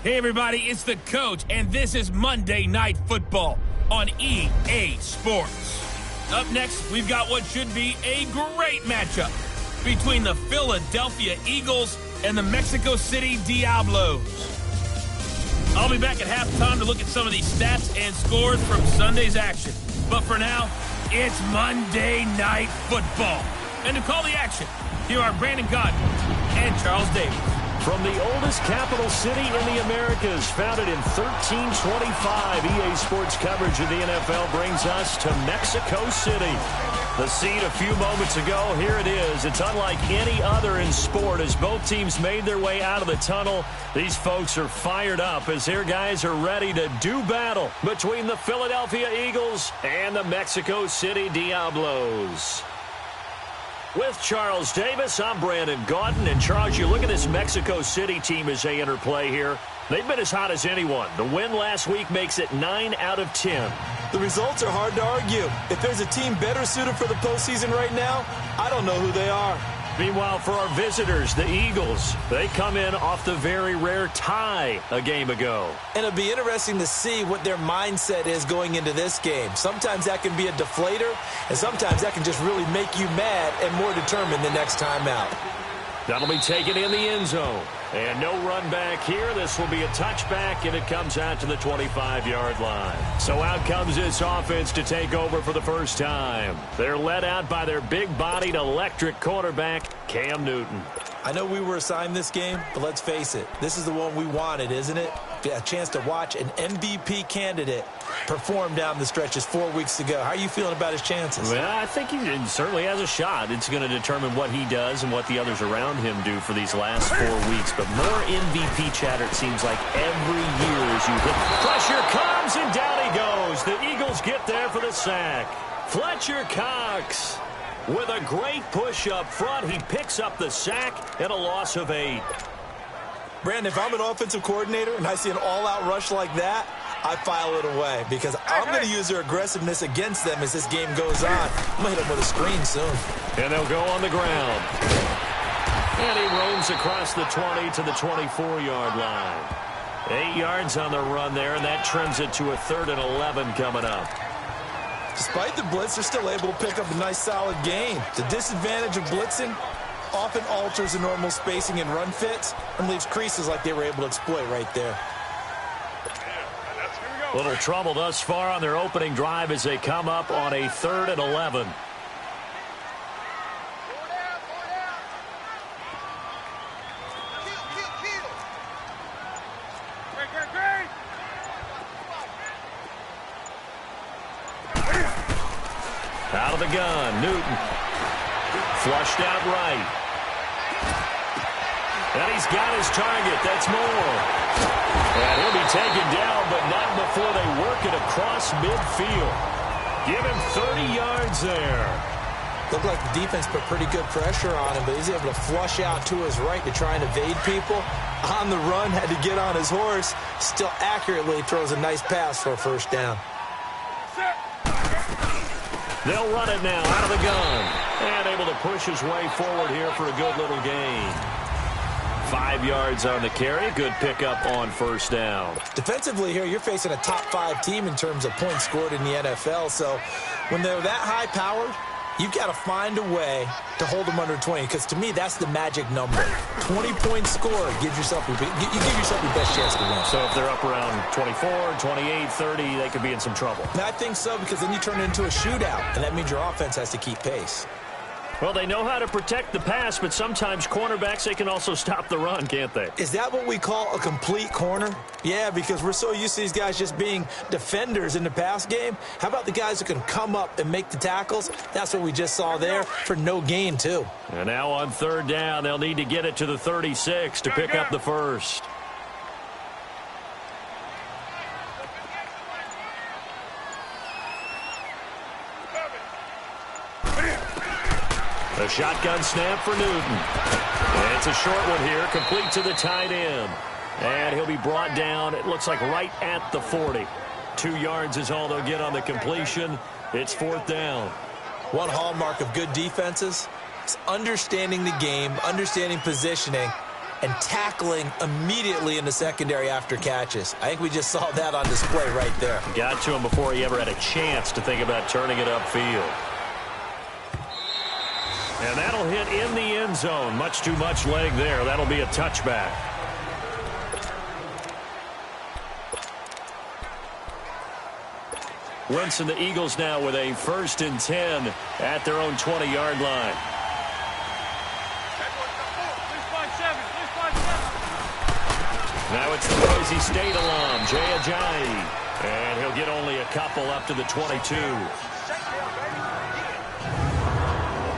Hey everybody, it's the coach, and this is Monday Night Football on EA Sports. Up next, we've got what should be a great matchup between the Philadelphia Eagles and the Mexico City Diablos. I'll be back at halftime to look at some of these stats and scores from Sunday's action. But for now, it's Monday Night Football. And to call the action, here are Brandon Godwin and Charles Davis. From the oldest capital city in the Americas, founded in 1325, EA Sports coverage of the NFL brings us to Mexico City. The scene a few moments ago, here it is. It's unlike any other in sport as both teams made their way out of the tunnel. These folks are fired up as their guys are ready to do battle between the Philadelphia Eagles and the Mexico City Diablos. With Charles Davis, I'm Brandon Gaudin. And Charles, you look at this Mexico City team as they enter play here. They've been as hot as anyone. The win last week makes it 9 out of 10. The results are hard to argue. If there's a team better suited for the postseason right now, I don't know who they are. Meanwhile, for our visitors, the Eagles, they come in off the very rare tie a game ago. And it'll be interesting to see what their mindset is going into this game. Sometimes that can be a deflator, and sometimes that can just really make you mad and more determined the next time out. That'll be taken in the end zone. And no run back here. This will be a touchback, and it comes out to the 25-yard line. So out comes this offense to take over for the first time. They're led out by their big-bodied electric quarterback, Cam Newton. I know we were assigned this game, but let's face it. This is the one we wanted, isn't it? A chance to watch an MVP candidate perform down the stretches 4 weeks ago. How are you feeling about his chances? Well, I think he certainly has a shot. It's going to determine what he does and what the others around him do for these last 4 weeks. But more MVP chatter, it seems like, every year as you hit. Pressure comes, and down he goes. The Eagles get there for the sack. Fletcher Cox with a great push up front. He picks up the sack and a loss of 8. Brandon, if I'm an offensive coordinator and I see an all-out rush like that, I file it away because I'm going to use their aggressiveness against them as this game goes on. I'm going to hit them with a screen soon. And they'll go on the ground. And he roams across the 20 to the 24-yard line. 8 yards on the run there, and that trims it to a 3rd and 11 coming up. Despite the blitz, they're still able to pick up a nice, solid gain. The disadvantage of blitzing often alters the normal spacing and run fits and leaves creases like they were able to exploit right there. Little trouble thus far on their opening drive as they come up on a 3rd and 11. Out of the gun, Newton. Flushed out right. And he's got his target. That's Moore. And he'll be taken down, but not before they work it across midfield. Give him 30 yards there. Looked like the defense put pretty good pressure on him, but he's able to flush out to his right to try and evade people. On the run, had to get on his horse. Still accurately throws a nice pass for a first down. They'll run it now out of the gun. And able to push his way forward here for a good little gain. 5 yards on the carry. Good pickup on first down. Defensively here, you're facing a top 5 team in terms of points scored in the NFL. So when they're that high-powered, you've got to find a way to hold them under 20. Because to me, that's the magic number. 20 points scored. You give yourself your best chance to win. So if they're up around 24, 28, 30, they could be in some trouble. And I think so, because then you turn it into a shootout. And that means your offense has to keep pace. Well, they know how to protect the pass, but sometimes cornerbacks, they can also stop the run, can't they? Is that what we call a complete corner? Yeah, because we're so used to these guys just being defenders in the pass game. How about the guys who can come up and make the tackles? That's what we just saw there for no gain, too. And now on 3rd down, they'll need to get it to the 36 to pick up the first. A shotgun snap for Newton. And it's a short one here, complete to the tight end. And he'll be brought down, it looks like right at the 40. 2 yards is all they'll get on the completion. It's 4th down. One hallmark of good defenses It's understanding the game, understanding positioning, and tackling immediately in the secondary after catches. I think we just saw that on display right there. Got to him before he ever had a chance to think about turning it upfield. And that'll hit in the end zone. Much too much leg there. That'll be a touchback. Wentz and the Eagles now with a 1st and 10 at their own 20-yard line. Now it's the Boise State alum, Jay Ajayi. And he'll get only a couple up to the 22.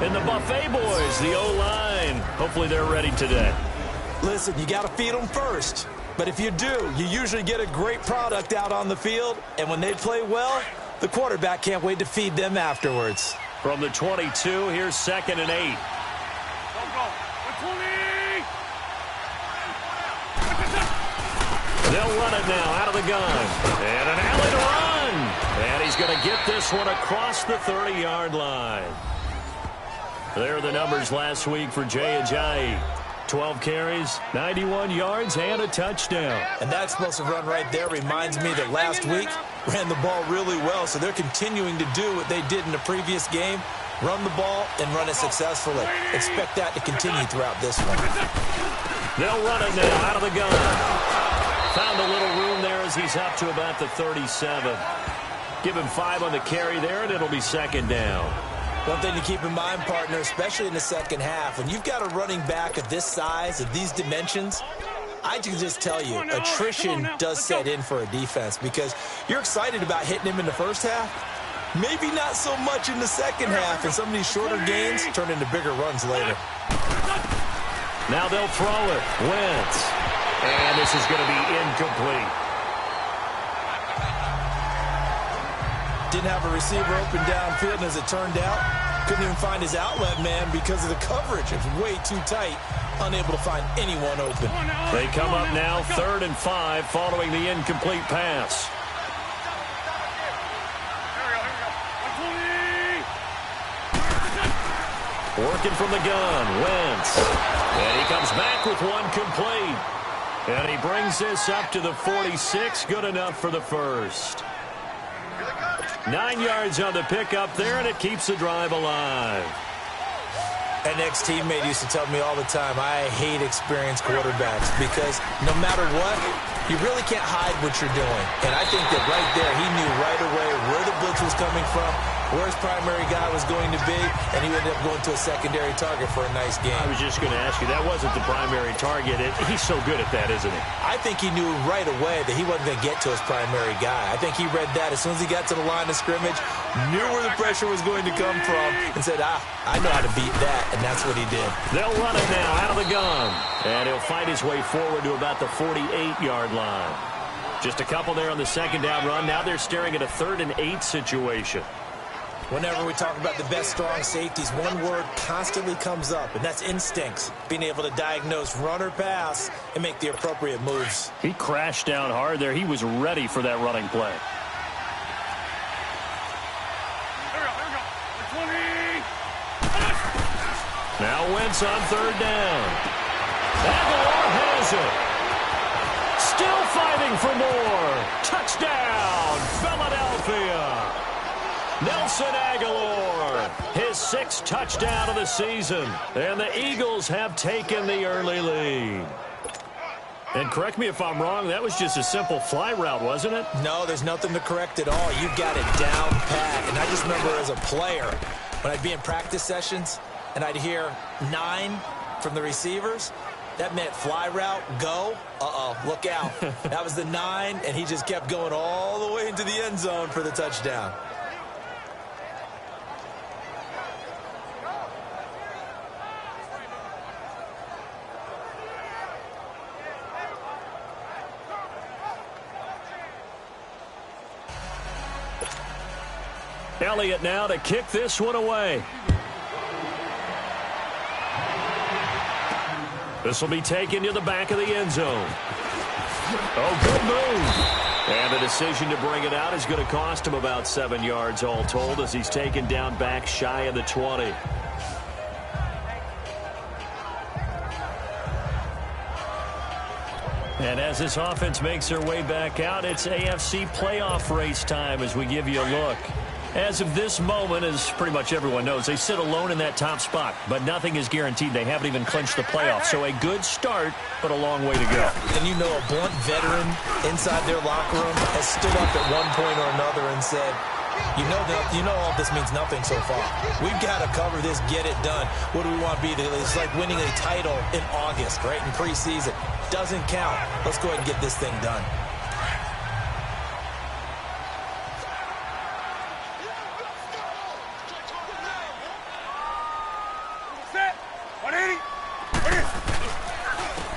And the Buffet boys, the O-line. Hopefully they're ready today. Listen, you got to feed them first. But if you do, you usually get a great product out on the field. And when they play well, the quarterback can't wait to feed them afterwards. From the 22, here's 2nd and 8. They'll run it now out of the gun. And an alley to run. And he's going to get this one across the 30-yard line. There are the numbers last week for Jay Ajayi. 12 carries, 91 yards, and a touchdown. And that explosive run right there reminds me that last week ran the ball really well, so they're continuing to do what they did in the previous game, run the ball and run it successfully. Expect that to continue throughout this one. They'll run it now out of the gun. Found a little room there as he's up to about the 37. Give him 5 on the carry there, and it'll be 2nd down. One thing to keep in mind, partner, especially in the second half, when you've got a running back of this size, of these dimensions, I can just tell you, attrition does set in for a defense because you're excited about hitting him in the first half. Maybe not so much in the second half, and some of these shorter gains turn into bigger runs later. Now they'll throw it. Wentz. And this is going to be incomplete. Didn't have a receiver open downfield, and as it turned out, couldn't even find his outlet man because of the coverage. It was way too tight, unable to find anyone open. They come up now 3rd and 5 following the incomplete pass. Working from the gun, Wentz. And he comes back with one complete. And he brings this up to the 46. Good enough for the first. 9 yards on the pickup there, and it keeps the drive alive. An ex-teammate used to tell me all the time, I hate experienced quarterbacks because no matter what, you really can't hide what you're doing. And I think that right there, he knew right away where the blitz was coming from, where his primary guy was going to be, and he ended up going to a secondary target for a nice game. I was just going to ask you, that wasn't the primary target. He's so good at that, isn't he? I think he knew right away that he wasn't going to get to his primary guy. I think he read that as soon as he got to the line of scrimmage, knew where the pressure was going to come from, and said, I know how to beat that, and that's what he did. They'll run it now out of the gun, and he'll fight his way forward to about the 48-yard line. Just a couple there on the 2nd down run. Now they're staring at a 3rd and 8 situation. Whenever we talk about the best strong safeties, one word constantly comes up, and that's instincts. Being able to diagnose run or pass and make the appropriate moves. He crashed down hard there. He was ready for that running play. Now Wentz on 3rd down. Aguilar has it. Still fighting for more. Touchdown, Philadelphia. Nelson Aguilar, his 6th touchdown of the season. And the Eagles have taken the early lead. And correct me if I'm wrong, that was just a simple fly route, wasn't it? No, there's nothing to correct at all. You got it down pat. And I just remember as a player, when I'd be in practice sessions, and I'd hear 9 from the receivers, that meant fly route, go. Uh-oh, look out. That was the 9, and he just kept going all the way into the end zone for the touchdown. Elliott now to kick this one away. This will be taken to the back of the end zone. Oh, good move. And the decision to bring it out is going to cost him about 7 yards all told as he's taken down back shy of the 20. And as this offense makes their way back out, it's AFC playoff race time as we give you a look. As of this moment, as pretty much everyone knows, they sit alone in that top spot, but nothing is guaranteed. They haven't even clinched the playoffs, so a good start, but a long way to go. And you know a blunt veteran inside their locker room has stood up at one point or another and said, you know all this means nothing so far. We've got to cover this, get it done. What do we want to be? It's like winning a title in August, right, in preseason. Doesn't count. Let's go ahead and get this thing done.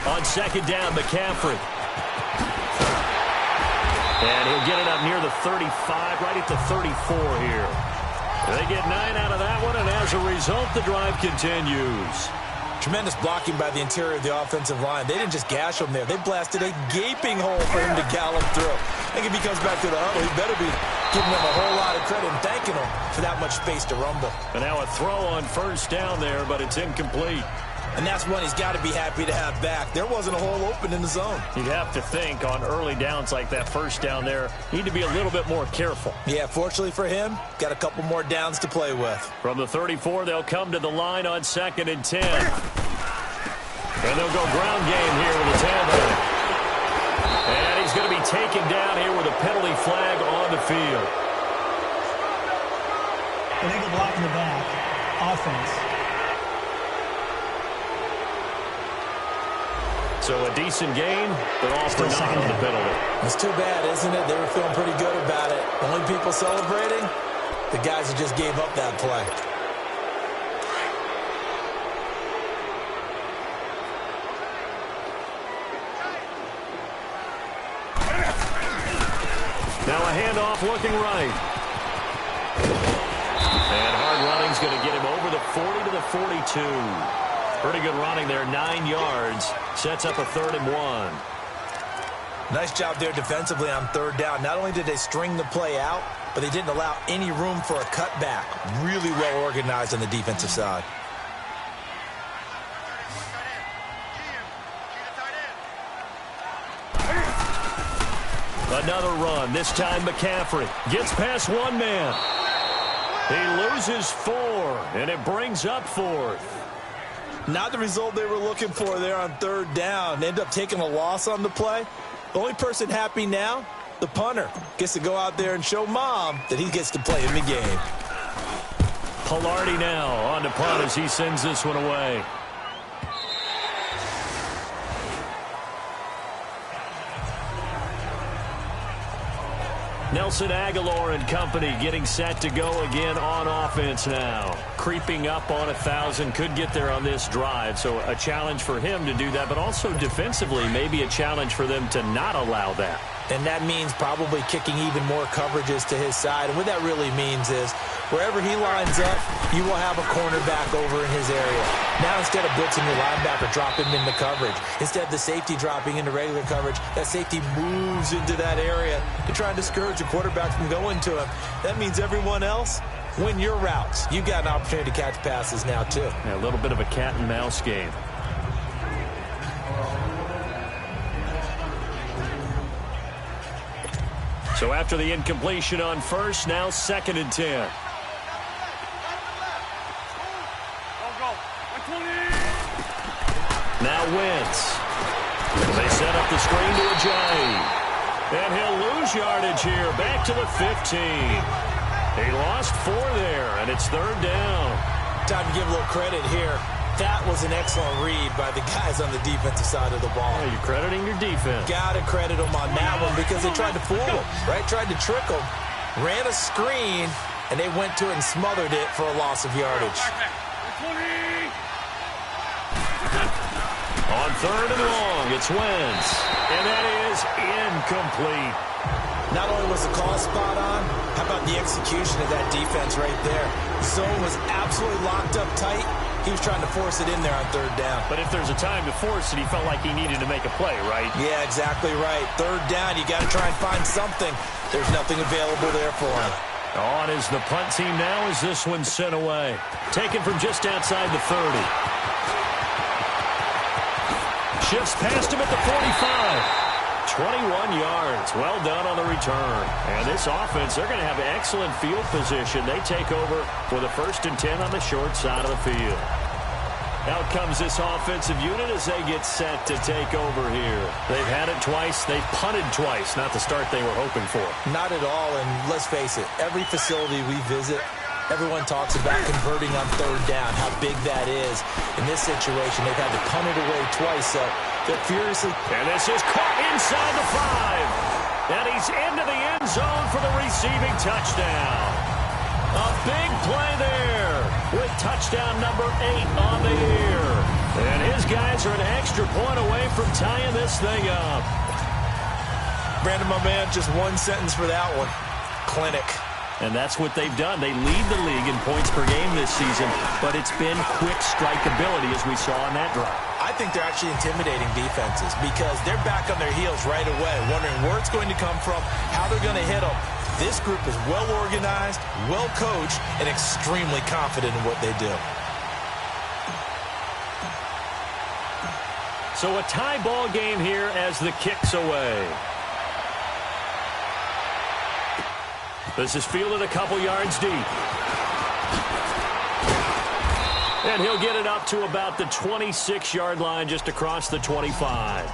On second down, McCaffrey. And he'll get it up near the 35, right at the 34 here. They get 9 out of that one, and as a result, the drive continues. Tremendous blocking by the interior of the offensive line. They didn't just gash him there. They blasted a gaping hole for him to gallop through. I think if he comes back to the huddle, he better be giving them a whole lot of credit and thanking them for that much space to rumble. And now a throw on first down there, but it's incomplete. And that's one he's got to be happy to have back. There wasn't a hole open in the zone. You'd have to think on early downs like that first down there, need to be a little bit more careful. Yeah, fortunately for him, got a couple more downs to play with. From the 34, they'll come to the line on 2nd and 10. And they'll go ground game here with a tailback. And he's going to be taken down here with a penalty flag on the field. Illegal block in the back. Offense. So a decent gain, but all for not on the penalty. It's too bad, isn't it? They were feeling pretty good about it. The only people celebrating, the guys who just gave up that play. Now a handoff looking right. And hard running's going to get him over the 40 to the 42. Pretty good running there, 9 yards. Sets up a 3rd and 1. Nice job there defensively on 3rd down. Not only did they string the play out, but they didn't allow any room for a cutback. Really well organized on the defensive side. Another run, this time McCaffrey gets past one man. He loses 4, and it brings up 4th. Not the result they were looking for there on 3rd down. They end up taking a loss on the play. The only person happy now, the punter, gets to go out there and show mom that he gets to play in the game. Pilardi now on to punt as he sends this one away. Nelson Aguilar and company getting set to go again on offense now. Creeping up on 1,000, could get there on this drive. So a challenge for him to do that, but also defensively maybe a challenge for them to not allow that. And that means probably kicking even more coverages to his side. And what that really means is wherever he lines up, you will have a cornerback over in his area. Now instead of blitzing your linebacker, drop him into coverage. Instead of the safety dropping into regular coverage, that safety moves into that area to try and discourage the quarterback from going to him. That means everyone else, win your routes. You've got an opportunity to catch passes now too. Yeah, a little bit of a cat and mouse game. So after the incompletion on first, now 2nd and 10. Now Wentz. They set up the screen to Ajayi. And he'll lose yardage here, back to the 15. He lost 4 there, and it's 3rd down. Time to give a little credit here. That was an excellent read by the guys on the defensive side of the ball. Yeah, you're crediting your defense. Got to credit them on that one because they tried to fool him, right? Tried to trick him. Ran a screen, and they went to it and smothered it for a loss of yardage. On 3rd and long, it's Wentz. And that is incomplete. Not only was the call spot on, how about the execution of that defense right there? The zone was absolutely locked up tight. He was trying to force it in there on 3rd down. But if there's a time to force it, he felt like he needed to make a play, right? Yeah, exactly right. 3rd down, you got to try and find something. There's nothing available there for him. On is the punt team now as this one's sent away. Taken from just outside the 30. Shifts past him at the 45. 21 yards. Well done on the return. And this offense, they're going to have excellent field position. They take over for the 1st and 10 on the short side of the field. Out comes this offensive unit as they get set to take over here. They've had it twice. They've punted twice. Not the start they were hoping for. Not at all, and let's face it, every facility we visit, everyone talks about converting on 3rd down, how big that is. In this situation, they've had to punt it away twice, so they're furiously... And this is caught inside the 5. And he's into the end zone for the receiving touchdown. A big play there with touchdown number 8 on the year. And his guys are an extra point away from tying this thing up. Brandon, my man, just one sentence for that one. Clinic. And that's what they've done. They lead the league in points per game this season, but it's been quick strike ability as we saw on that drive. I think they're actually intimidating defenses because they're back on their heels right away, wondering where it's going to come from, how they're going to hit them. This group is well organized, well coached, and extremely confident in what they do. So a tie ball game here as the kick's away. This is fielded a couple yards deep. And he'll get it up to about the 26-yard line just across the 25.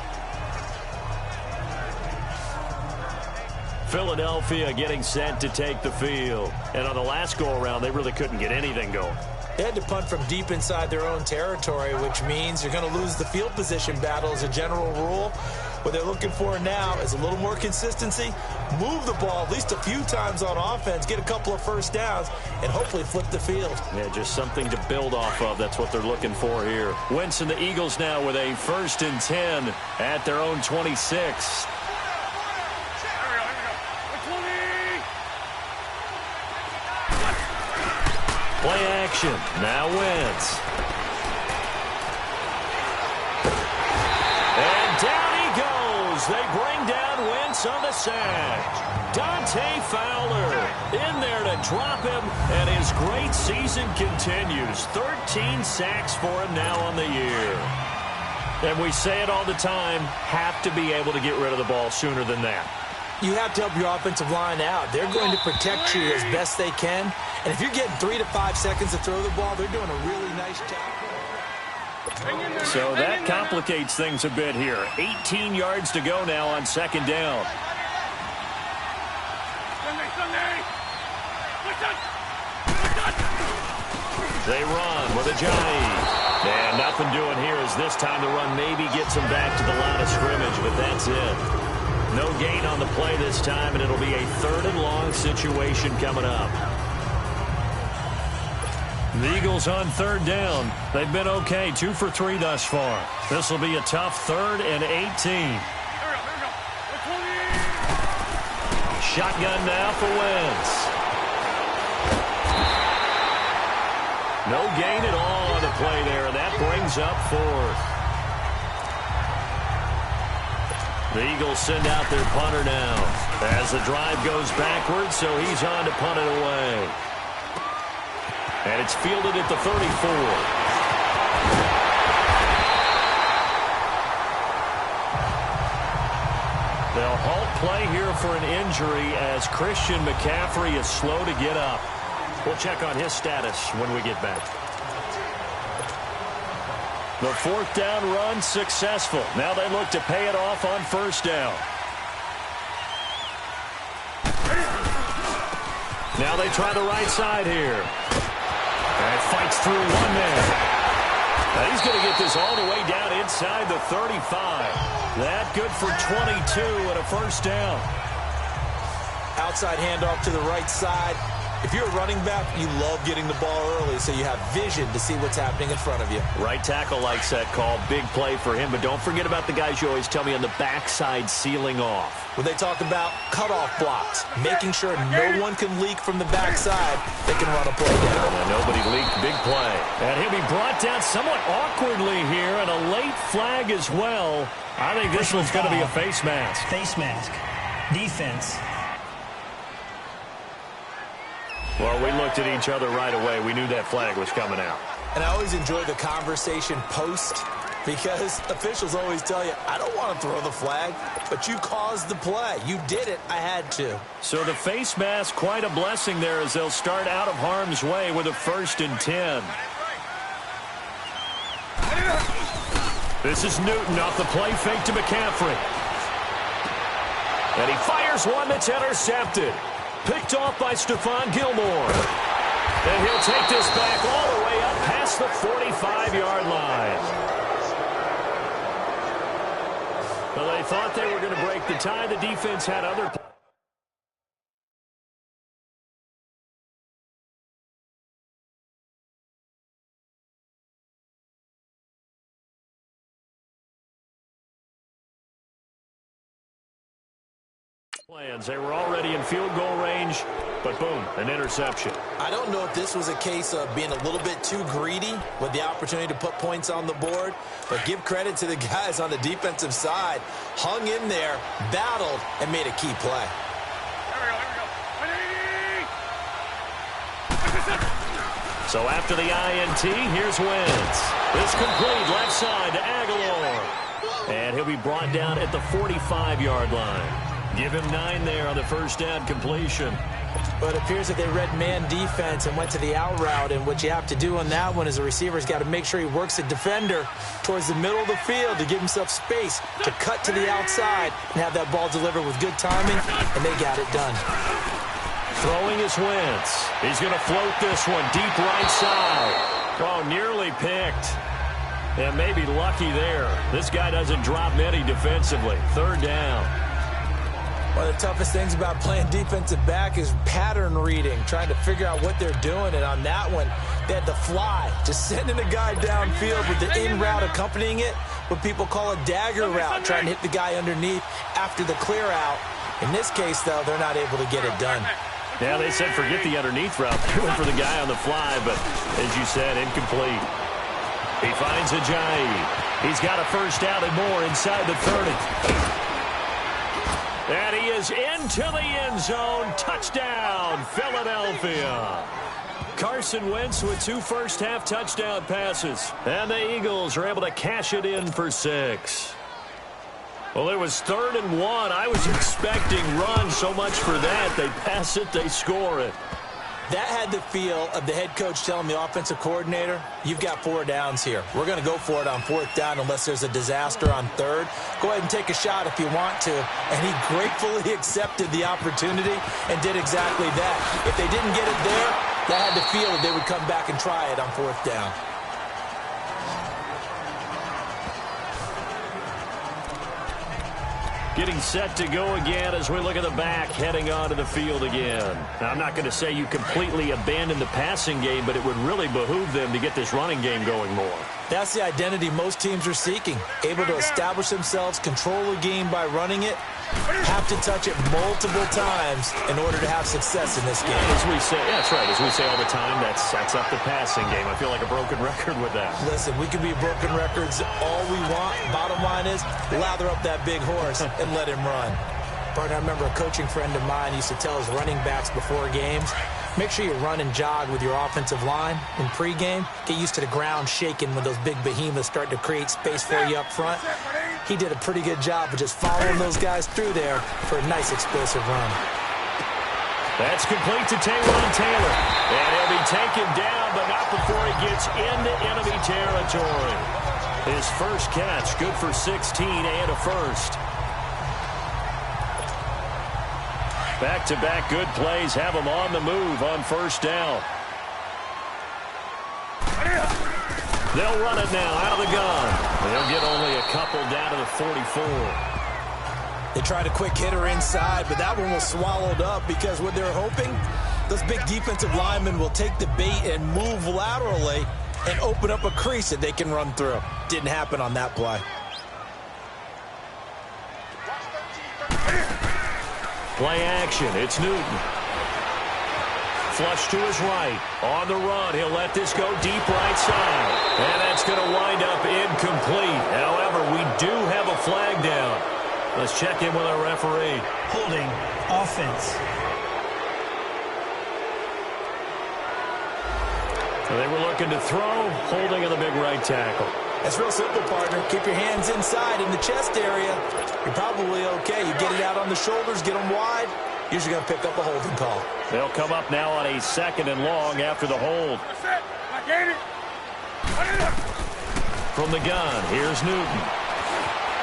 Philadelphia getting set to take the field. And on the last go-around, they really couldn't get anything going. They had to punt from deep inside their own territory, which means you're going to lose the field position battle as a general rule. What they're looking for now is a little more consistency, move the ball at least a few times on offense, get a couple of first downs, and hopefully flip the field. Yeah, just something to build off of. That's what they're looking for here. Wentz and the Eagles now with a 1st and 10 at their own 26. Play action. Now Wentz. And down he goes. They bring down Wentz on the sack. Dante Fowler in there to drop him, and his great season continues. 13 sacks for him now on the year. And we say it all the time, have to be able to get rid of the ball sooner than that. You have to help your offensive line out. They're going to protect you as best they can. And if you're getting 3 to 5 seconds to throw the ball, they're doing a really nice job. So that complicates things a bit here. 18 yards to go now on 2nd down. They run with Ajayi. And nothing doing here as this time the run maybe gets them back to the line of scrimmage, but that's it. No gain on the play this time, and it'll be a 3rd and long situation coming up. The Eagles on 3rd down. They've been okay, 2 for 3 thus far. This will be a tough 3rd and 18. Shotgun now for Wentz. No gain at all on the play there, and that brings up 4th. The Eagles send out their punter now as the drive goes backwards, so he's on to punt it away. And it's fielded at the 34. They'll halt play here for an injury as Christian McCaffrey is slow to get up. We'll check on his status when we get back. The 4th down run successful. Now they look to pay it off on 1st down. Now they try the right side here. And fights through one man. Now he's going to get this all the way down inside the 35. That good for 22 and a 1st down. Outside handoff to the right side. If you're a running back, you love getting the ball early so you have vision to see what's happening in front of you. Right tackle likes that call. Big play for him, but don't forget about the guys you always tell me on the backside sealing off. When they talk about cutoff blocks, making sure no one can leak from the backside, they can run a play down. And nobody leaked. Big play. And he'll be brought down somewhat awkwardly here, and a late flag as well. I think this one's going to be a face mask. Face mask. Defense. Well, we looked at each other right away. We knew that flag was coming out. And I always enjoy the conversation post Because officials always tell you, I don't want to throw the flag, but you caused the play. You did it. I had to. So the face mask, quite a blessing there as they'll start out of harm's way with a 1st and 10. This is Newton off the play fake to McCaffrey. And he fires one that's intercepted. Picked off by Stephon Gilmore. And he'll take this back all the way up past the 45-yard line. Well, they thought they were going to break the tie. The defense had other plans. They were already in field goal range, but boom, an interception. I don't know if this was a case of being a little bit too greedy with the opportunity to put points on the board, but give credit to the guys on the defensive side. Hung in there, battled, and made a key play. So after the INT, here's Wentz. This complete left side to Aguilar. And he'll be brought down at the 45-yard line. Give him 9 there on the first down completion. But it appears that they read man defense and went to the out route, and what you have to do on that one is the receiver's got to make sure he works the defender towards the middle of the field to give himself space to cut to the outside and have that ball delivered with good timing, and they got it done. Throwing is Wentz. He's going to float this one deep right side. Oh, nearly picked. And maybe lucky there. This guy doesn't drop many defensively. 3rd down. One of the toughest things about playing defensive back is pattern reading, trying to figure out what they're doing. And on that one, they had the fly, just sending a guy downfield with the in route accompanying it, what people call a dagger route, trying to hit the guy underneath after the clear out. In this case, though, they're not able to get it done. Yeah, they said forget the underneath route. They went for the guy on the fly, but as you said, incomplete. He finds Ajayi. He's got a first down and more inside the 30. And he is into the end zone. Touchdown, Philadelphia. Carson Wentz with 2 first-half touchdown passes. And the Eagles are able to cash it in for 6. Well, it was 3rd and 1. I was expecting run so much for that. They pass it, they score it. That had the feel of the head coach telling the offensive coordinator, you've got 4 downs here. We're going to go for it on 4th down unless there's a disaster on 3rd. Go ahead and take a shot if you want to. And he gratefully accepted the opportunity and did exactly that. If they didn't get it there, that had the feel that they would come back and try it on 4th down. Getting set to go again as we look at the back, heading onto the field again. Now, I'm not going to say you completely abandon the passing game, but it would really behoove them to get this running game going more. That's the identity most teams are seeking. Able to establish themselves, control the game by running it, have to touch it multiple times in order to have success in this game. As we say, yeah, that's right. As we say all the time, that sets up the passing game. I feel like a broken record with that. Listen, we can be broken records all we want. Bottom line is, lather up that big horse and let him run. Partner, I remember a coaching friend of mine used to tell his running backs before games, make sure you run and jog with your offensive line in pregame. Get used to the ground shaking when those big behemoths start to create space for you up front. He did a pretty good job of just following those guys through there for a nice explosive run. That's complete to Taylor. And he'll be taken down, but not before he gets into enemy territory. His first catch, good for 16 and a first. Back-to-back good plays have him on the move on 1st down. They'll run it now out of the gun. They'll get only a couple down to the 44. They tried a quick hitter inside, but that one was swallowed up because what they're hoping, those big defensive linemen will take the bait and move laterally and open up a crease that they can run through. Didn't happen on that play. Play action. It's Newton. Flush to his right. On the run. He'll let this go deep right side. And that's going to wind up incomplete. However, we do have a flag down. Let's check in with our referee. Holding offense. So they were looking to throw. Holding on the big right tackle. It's real simple, partner. Keep your hands inside in the chest area. You're probably okay. You get it out on the shoulders, get them wide. Usually going to pick up a holding call. They'll come up now on a 2nd and long after the hold. From the gun, here's Newton.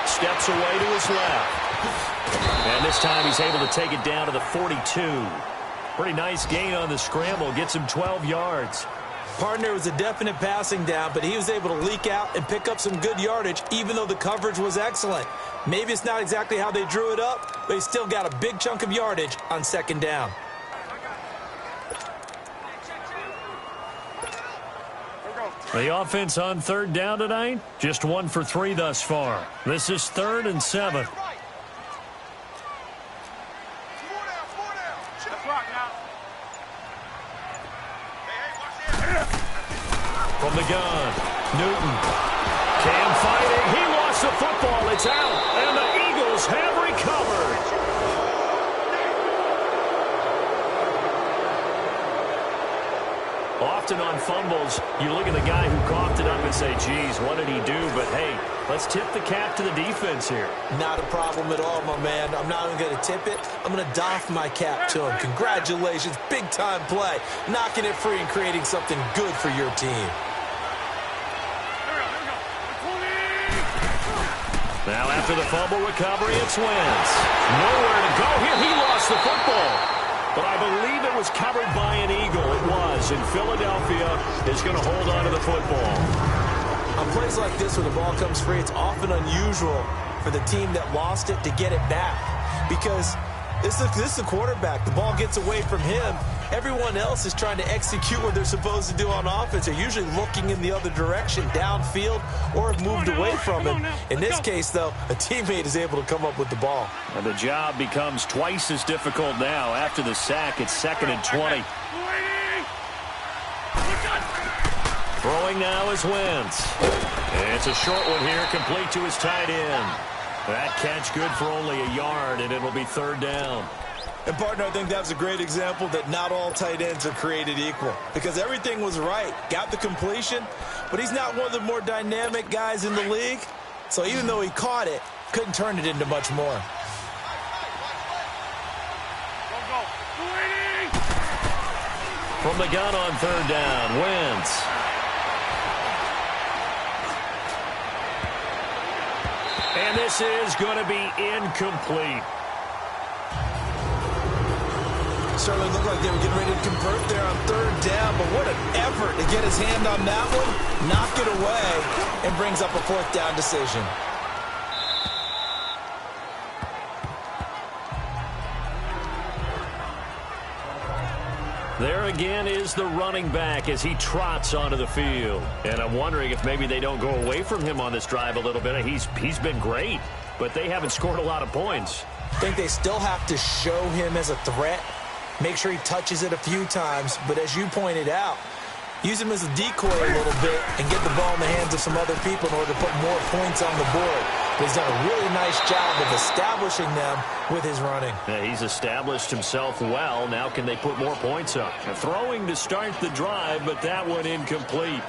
Steps away to his left. And this time he's able to take it down to the 42. Pretty nice gain on the scramble. Gets him 12 yards. Partner was a definite passing down, but he was able to leak out and pick up some good yardage, even though the coverage was excellent. Maybe it's not exactly how they drew it up, but he still got a big chunk of yardage on 2nd down. The offense on 3rd down tonight, just 1 for 3 thus far. This is 3rd and 7. From the gun, Newton. Cam fighting. He lost the football. It's out. And the Eagles have recovered. Often on fumbles, you look at the guy who coughed it up and say, geez, what did he do? But, hey, let's tip the cap to the defense here. Not a problem at all, my man. I'm not even going to tip it. I'm going to doff my cap to him. Congratulations. Big-time play. Knocking it free and creating something good for your team. Now after the fumble recovery, it's Wentz. Nowhere to go here. He lost the football. But I believe it was covered by an Eagle. It was. And Philadelphia is going to hold on to the football. On plays like this where the ball comes free, it's often unusual for the team that lost it to get it back. Because this is the quarterback. The ball gets away from him. Everyone else is trying to execute what they're supposed to do on offense. They're usually looking in the other direction, downfield, or have moved away from him. In this case, though, a teammate is able to come up with the ball. And the job becomes twice as difficult now. After the sack, it's 2nd and 20. Throwing now is Wentz. And it's a short one here, complete to his tight end. That catch good for only a yard, and it'll be 3rd down. And, partner, I think that's a great example that not all tight ends are created equal. Because everything was right. Got the completion, but he's not one of the more dynamic guys in the league. So even though he caught it, couldn't turn it into much more. From the gun on 3rd down, Wentz. And this is going to be incomplete. Certainly looked like they were getting ready to convert there on 3rd down, but what an effort to get his hand on that one, knock it away, and brings up a 4th down decision. There again is the running back as he trots onto the field. And I'm wondering if maybe they don't go away from him on this drive a little bit. He's been great, but they haven't scored a lot of points. I think they still have to show him as a threat. Make sure he touches it a few times, but as you pointed out, use him as a decoy a little bit and get the ball in the hands of some other people in order to put more points on the board. But he's done a really nice job of establishing them with his running. Yeah, he's established himself well. Now can they put more points up? Throwing to start the drive, but that one incomplete.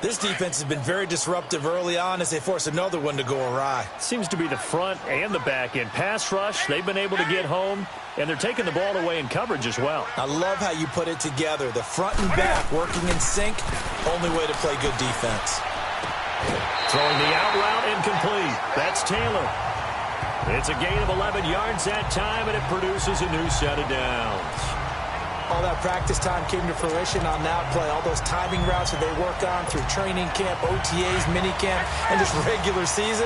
This defense has been very disruptive early on as they force another one to go awry. Seems to be the front and the back end. Pass rush, they've been able to get home, and they're taking the ball away in coverage as well. I love how you put it together. The front and back working in sync, only way to play good defense. Throwing the out route incomplete. That's Taylor. It's a gain of 11 yards that time, and it produces a new set of downs. All that practice time came to fruition on that play. All those timing routes that they work on through training camp, OTAs, minicamp, and just regular season,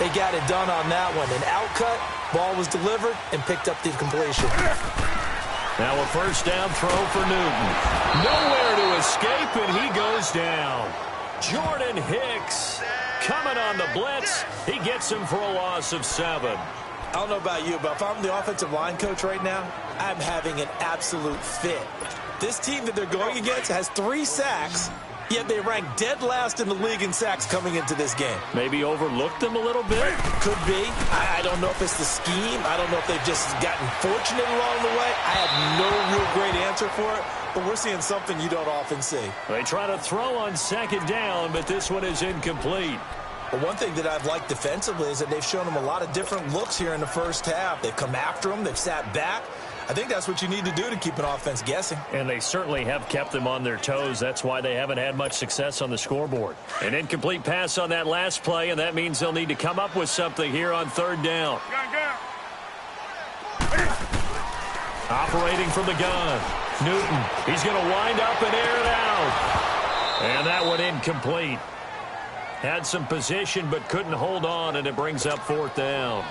they got it done on that one. An outcut, ball was delivered, and picked up the completion. Now a 1st down throw for Newton. Nowhere to escape, and he goes down. Jordan Hicks coming on the blitz. He gets him for a loss of 7. I don't know about you, but if I'm the offensive line coach right now, I'm having an absolute fit. This team that they're going against has 3 sacks, Yet they rank dead last in the league in sacks coming into this game. Maybe overlooked them a little bit? Could be. I don't know if it's the scheme. I don't know if they've just gotten fortunate along the way. I have no real great answer for it, but we're seeing something you don't often see. They try to throw on second down, but this one is incomplete. But one thing that I've liked defensively is that they've shown them a lot of different looks here in the first half. They've come after them. They've sat back. I think that's what you need to do to keep an offense guessing. And they certainly have kept them on their toes. That's why they haven't had much success on the scoreboard. An incomplete pass on that last play, and that means they'll need to come up with something here on third down. Operating from the gun. Newton, he's going to wind up and air it out. And that one incomplete. Had some position but couldn't hold on, and it brings up fourth down.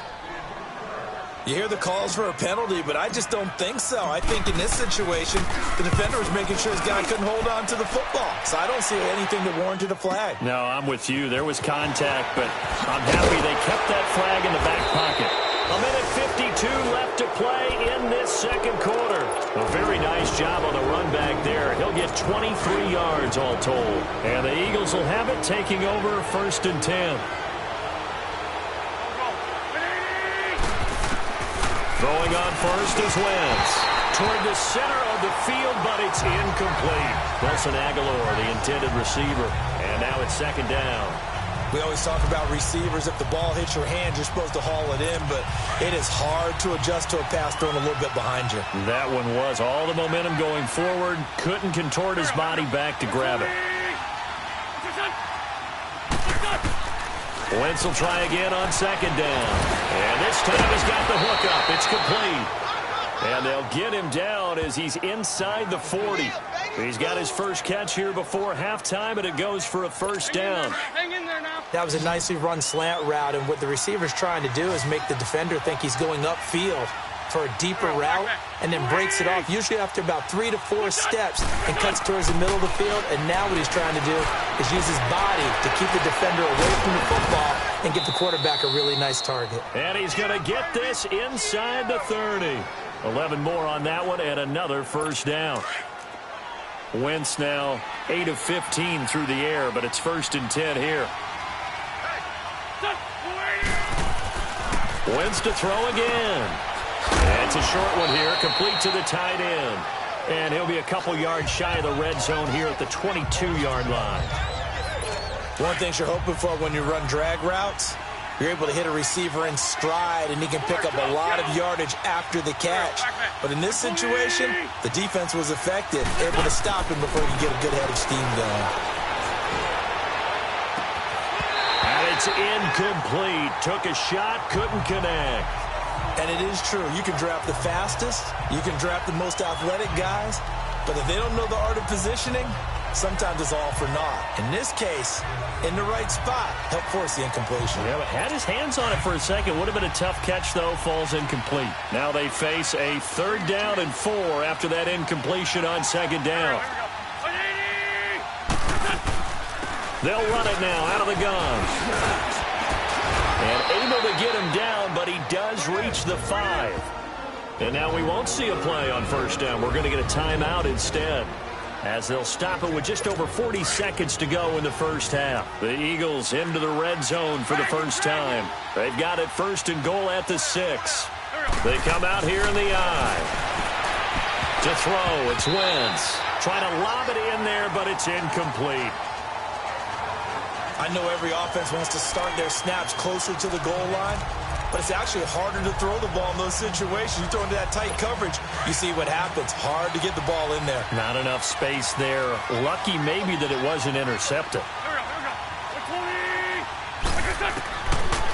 You hear the calls for a penalty, but I just don't think so. I think in this situation, the defender was making sure his guy couldn't hold on to the football. So I don't see anything that warranted a flag. No, I'm with you. There was contact, but I'm happy they kept that flag in the back pocket. A minute 52 left to play in this second quarter. A very nice job on the run back there. He'll get 23 yards all told. And the Eagles will have it, taking over first and 10. Throwing on first is Wentz. Toward the center of the field, but it's incomplete. Nelson Aguilar, the intended receiver. And now it's second down. We always talk about receivers. If the ball hits your hand, you're supposed to haul it in, but it is hard to adjust to a pass thrown a little bit behind you. That one was all the momentum going forward. Couldn't contort his body back to grab it. Wentz will try again on second down. And this time he's got the hook up. It's complete. And they'll get him down as he's inside the 40. He's got his first catch here before halftime, and it goes for a first down. That was a nicely run slant route, and what the receiver's trying to do is make the defender think he's going upfield for a deeper route and then breaks it off, usually after about 3 to 4 steps, and cuts towards the middle of the field. And now what he's trying to do is use his body to keep the defender away from the football and give the quarterback a really nice target. And he's going to get this inside the 30. 11 more on that one and another first down. Wentz now 8 of 15 through the air, but it's first and 10 here. Wentz to throw again. It's a short one here, complete to the tight end. And he'll be a couple yards shy of the red zone here at the 22-yard line. One thing you're hoping for when you run drag routes, you're able to hit a receiver in stride, and he can pick up a lot of yardage after the catch. But in this situation, the defense was effective, able to stop him before he could get a good head of steam going. And it's incomplete. Took a shot, couldn't connect. And it is true. You can draft the fastest. You can draft the most athletic guys. But if they don't know the art of positioning, sometimes it's all for naught. In this case, in the right spot, helped force the incompletion. Yeah, but had his hands on it for a second. Would have been a tough catch, though. Falls incomplete. Now they face a third down and 4 after that incompletion on second down. They'll run it now out of the gun. And able to get him down, but he does reach the 5. And now we won't see a play on first down. We're going to get a timeout instead, as they'll stop it with just over 40 seconds to go in the first half. The Eagles into the red zone for the first time. They've got it first and goal at the 6. They come out here in the eye. To throw, it's Wentz. Trying to lob it in there, but it's incomplete. I know every offense wants to start their snaps closer to the goal line, but it's actually harder to throw the ball in those situations. You throw into that tight coverage, you see what happens. Hard to get the ball in there. Not enough space there. Lucky maybe that it wasn't intercepted.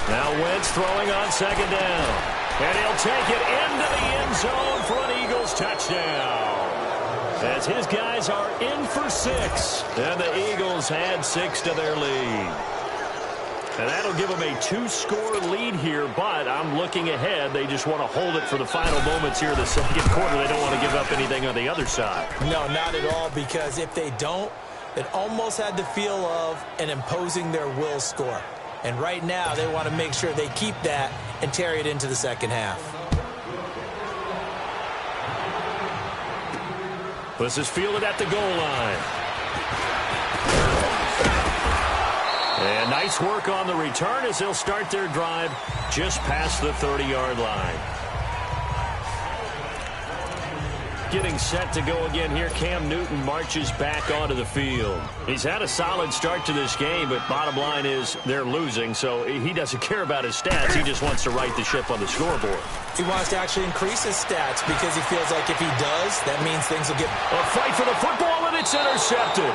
Now Wentz throwing on second down. And he'll take it into the end zone for an Eagles touchdown. As his guys are in for 6. And the Eagles add 6 to their lead. And that'll give them a 2-score lead here, but I'm looking ahead. They just want to hold it for the final moments here in the second quarter. They don't want to give up anything on the other side. No, not at all, because if they don't, it almost had the feel of an imposing their will score. And right now, they want to make sure they keep that and carry it into the second half. This is fielded at the goal line. And nice work on the return as they'll start their drive just past the 30-yard line. Getting set to go again here, Cam Newton marches back onto the field. He's had a solid start to this game, but bottom line is they're losing, so he doesn't care about his stats. He just wants to right the ship on the scoreboard. He wants to actually increase his stats because he feels like if he does, that means things will get... A fight for the football, and it's intercepted.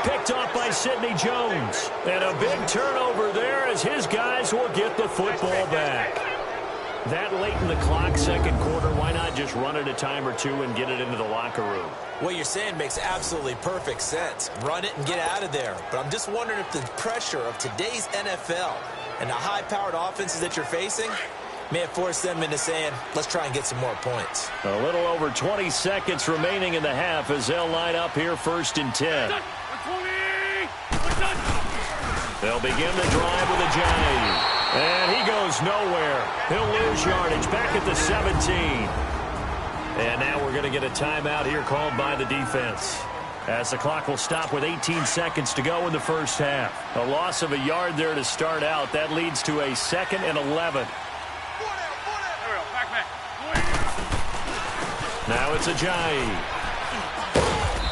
Picked off by Sidney Jones. And a big turnover there as his guys will get the football back. That late in the clock, second quarter, why not just run it a time or two and get it into the locker room? What you're saying makes absolutely perfect sense. Run it and get out of there. But I'm just wondering if the pressure of today's NFL and the high-powered offenses that you're facing may have forced them into saying, let's try and get some more points. A little over 20 seconds remaining in the half as they'll line up here 1st and 10. They'll begin the drive with a Johnny. And he goes nowhere. He'll lose yardage back at the 17. And now we're going to get a timeout here called by the defense, as the clock will stop with 18 seconds to go in the first half. A loss of a yard there to start out. That leads to a 2nd and 11. Now it's a Ajayi.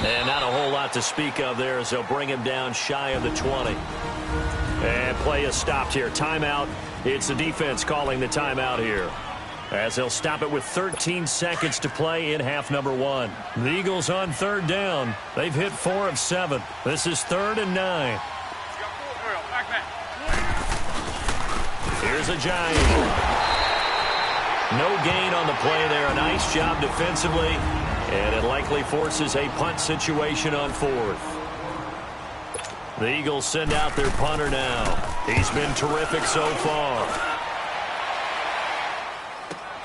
And not a whole lot to speak of there as they'll bring him down shy of the 20. And play is stopped here. Timeout. It's the defense calling the timeout here, as they'll stop it with 13 seconds to play in half number 1. The Eagles on 3rd down. They've hit 4 of 7. This is 3rd and 9. Here's a Giant. No gain on the play there. A nice job defensively. And it likely forces a punt situation on 4th. The Eagles send out their punter now. He's been terrific so far.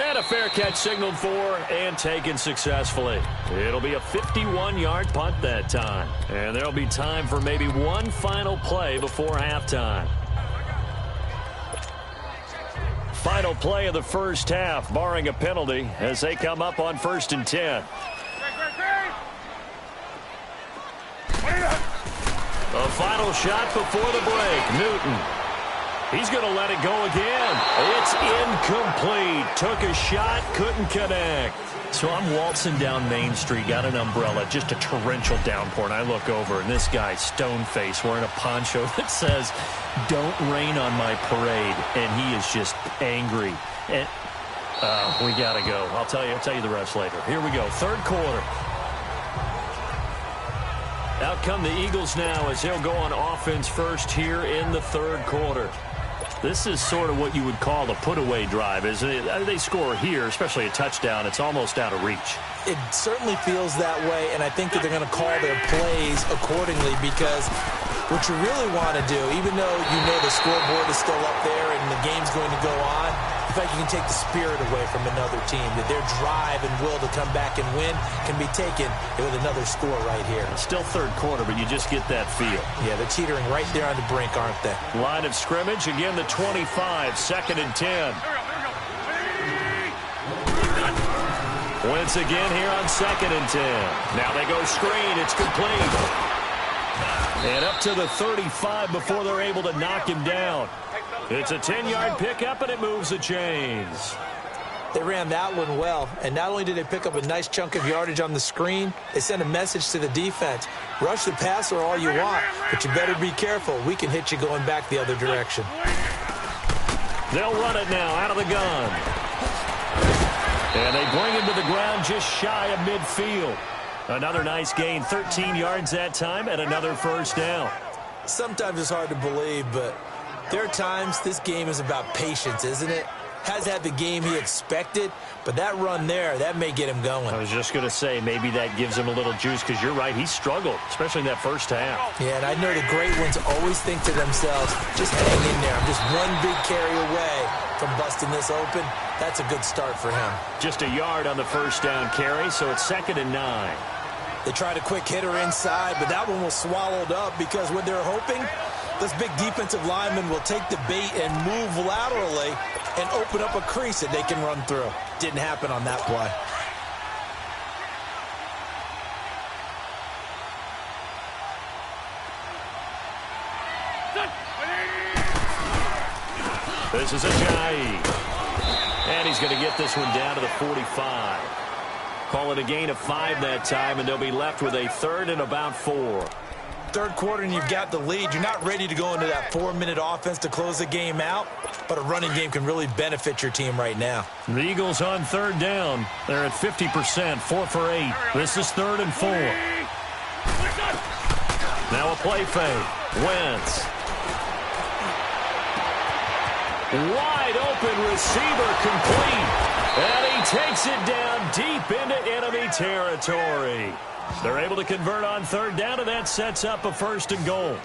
And a fair catch signaled for and taken successfully. It'll be a 51-yard punt that time. And there'll be time for maybe one final play before halftime. Final play of the first half, barring a penalty, as they come up on 1st and 10. A final shot before the break. Newton. He's going to let it go again. It's incomplete. Took a shot, couldn't connect. So I'm waltzing down Main Street, got an umbrella, just a torrential downpour, and I look over, and this guy, stone-faced, wearing a poncho that says, "Don't rain on my parade," and he is just angry. And we got to go. I'll tell you the rest later. Here we go, 3rd quarter. Out come the Eagles now as they'll go on offense first here in the 3rd quarter. This is sort of what you would call a put-away drive, isn't it? They score here, especially a touchdown. It's almost out of reach. It certainly feels that way, and I think that they're going to call their plays accordingly, because what you really want to do, even though you know the scoreboard is still up there and the game's going to go on, in fact, you can take the spirit away from another team, that their drive and will to come back and win can be taken with another score right here. It's still 3rd quarter, but you just get that feel. Yeah, they're teetering right there on the brink, aren't they? Line of scrimmage, again the 25, 2nd and 10. Once again here on 2nd and 10. Now they go screen, it's complete. And up to the 35 before they're able to knock him down. It's a 10-yard pickup, and it moves the chains. They ran that one well, and not only did they pick up a nice chunk of yardage on the screen, they sent a message to the defense. Rush the passer all you want, but you better be careful. We can hit you going back the other direction. They'll run it now out of the gun. And they bring him to the ground just shy of midfield. Another nice gain, 13 yards that time, and another 1st down. Sometimes it's hard to believe, but there are times this game is about patience, isn't it? Has had the game he expected, but that run there, that may get him going. I was just going to say, maybe that gives him a little juice, because you're right, he struggled, especially in that first half. Yeah, and I know the great ones always think to themselves, just hang in there. I'm just one big carry away from busting this open. That's a good start for him. Just a yard on the 1st down carry, so it's 2nd and 9. They tried a quick hitter inside, but that one was swallowed up, because what they're hoping, this big defensive lineman will take the bait and move laterally and open up a crease that they can run through. Didn't happen on that play. This is Ajayi. And he's going to get this one down to the 45. Call it a gain of 5 that time, and they'll be left with a third and about 4. Third quarter and you've got the lead. You're not ready to go into that 4-minute offense to close the game out, but a running game can really benefit your team right now. The Eagles on third down. They're at 50%, 4 for 8. This is 3rd and 4. Now a play fake. Wentz. Wide open receiver complete. And he takes it down deep into enemy territory. They're able to convert on third down, and that sets up a 1st and goal.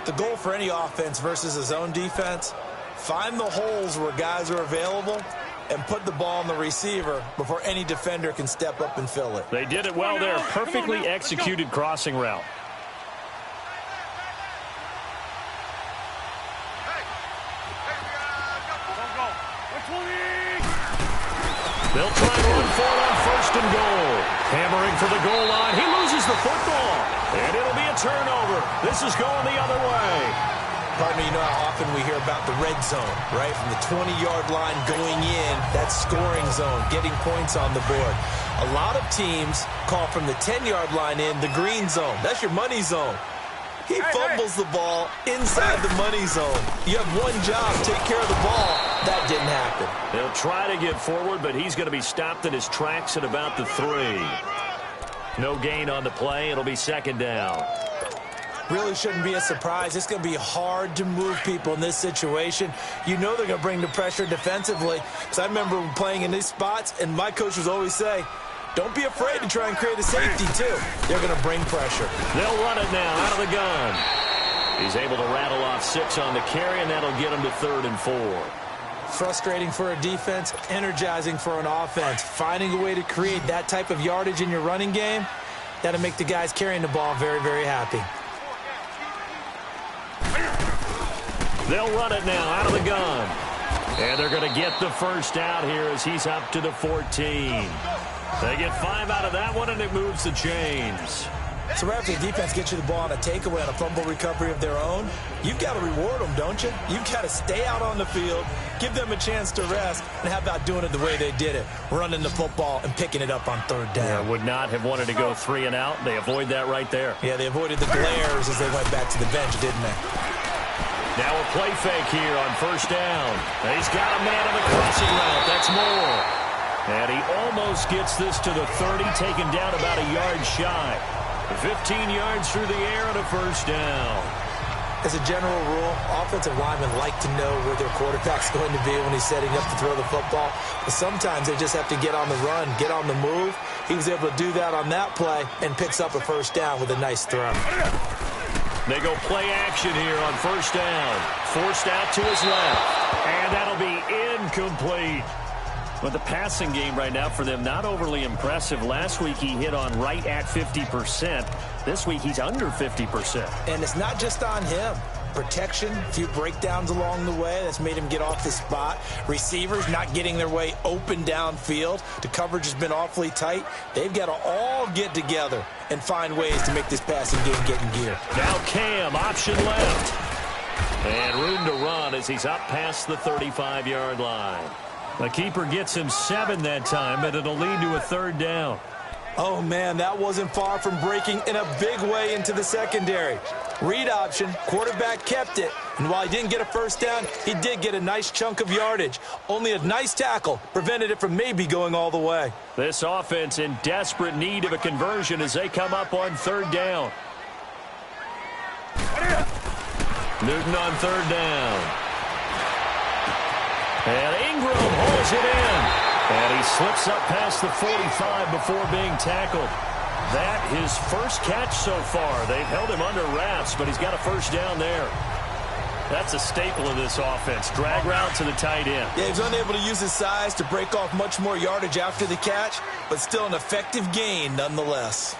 The goal for any offense versus a zone defense, find the holes where guys are available and put the ball on the receiver before any defender can step up and fill it. They did it well there. Perfectly executed crossing route. They'll try and run for it on 1st and goal. Hammering for the goal line. He loses the football. And it'll be a turnover. This is going the other way. Partner, you know how often we hear about the red zone, right? From the 20-yard line going in, that scoring zone, getting points on the board. A lot of teams call from the 10-yard line in the green zone. That's your money zone. He fumbles the ball inside the money zone. You have one job, take care of the ball. That didn't happen. They'll try to get forward, but he's going to be stopped in his tracks at about the 3. No gain on the play. It'll be 2nd down. Really shouldn't be a surprise. It's going to be hard to move people in this situation. You know they're going to bring the pressure defensively. Because I remember playing in these spots, and my coach would always say, don't be afraid to try and create a safety, too. They're going to bring pressure. They'll run it now out of the gun. He's able to rattle off 6 on the carry, and that'll get him to 3rd and 4. Frustrating for a defense, energizing for an offense. Finding a way to create that type of yardage in your running game, that'll make the guys carrying the ball very, very happy. They'll run it now out of the gun. And they're going to get the first out here as he's up to the 14. They get 5 out of that one, and it moves the chains. So right after the defense gets you the ball on a takeaway on a fumble recovery of their own, you've got to reward them, don't you? You've got to stay out on the field, give them a chance to rest, and how about doing it the way they did it, running the football and picking it up on 3rd down. Yeah, would not have wanted to go 3 and out. They avoid that right there. Yeah, they avoided the glares as they went back to the bench, didn't they? Now a play fake here on 1st down. He's got a man on the crossing route. That's more. And he almost gets this to the 30, taken down about a yard shy. 15 yards through the air and a 1st down. As a general rule, offensive linemen like to know where their quarterback's going to be when he's setting up to throw the football. But sometimes they just have to get on the run, get on the move. He was able to do that on that play and picks up a 1st down with a nice throw. They go play action here on 1st down. Forced out to his left. And that'll be incomplete. But the passing game right now for them, not overly impressive. Last week he hit on right at 50%. This week he's under 50%. And it's not just on him. Protection, a few breakdowns along the way. That's made him get off the spot. Receivers not getting their way open downfield. The coverage has been awfully tight. They've got to all get together and find ways to make this passing game get in gear. Now Cam, option left. And room to run as he's up past the 35-yard line. The keeper gets him 7 that time, but it'll lead to a 3rd down. Oh, man, that wasn't far from breaking in a big way into the secondary. Read option, quarterback kept it, and while he didn't get a 1st down, he did get a nice chunk of yardage. Only a nice tackle prevented it from maybe going all the way. This offense in desperate need of a conversion as they come up on 3rd down. Newton on 3rd down. And Ingram holds it in. And he slips up past the 45 before being tackled. That his first catch so far. They've held him under wraps, but he's got a 1st down there. That's a staple of this offense. Drag route to the tight end. Yeah, he's unable to use his size to break off much more yardage after the catch, but still an effective gain nonetheless.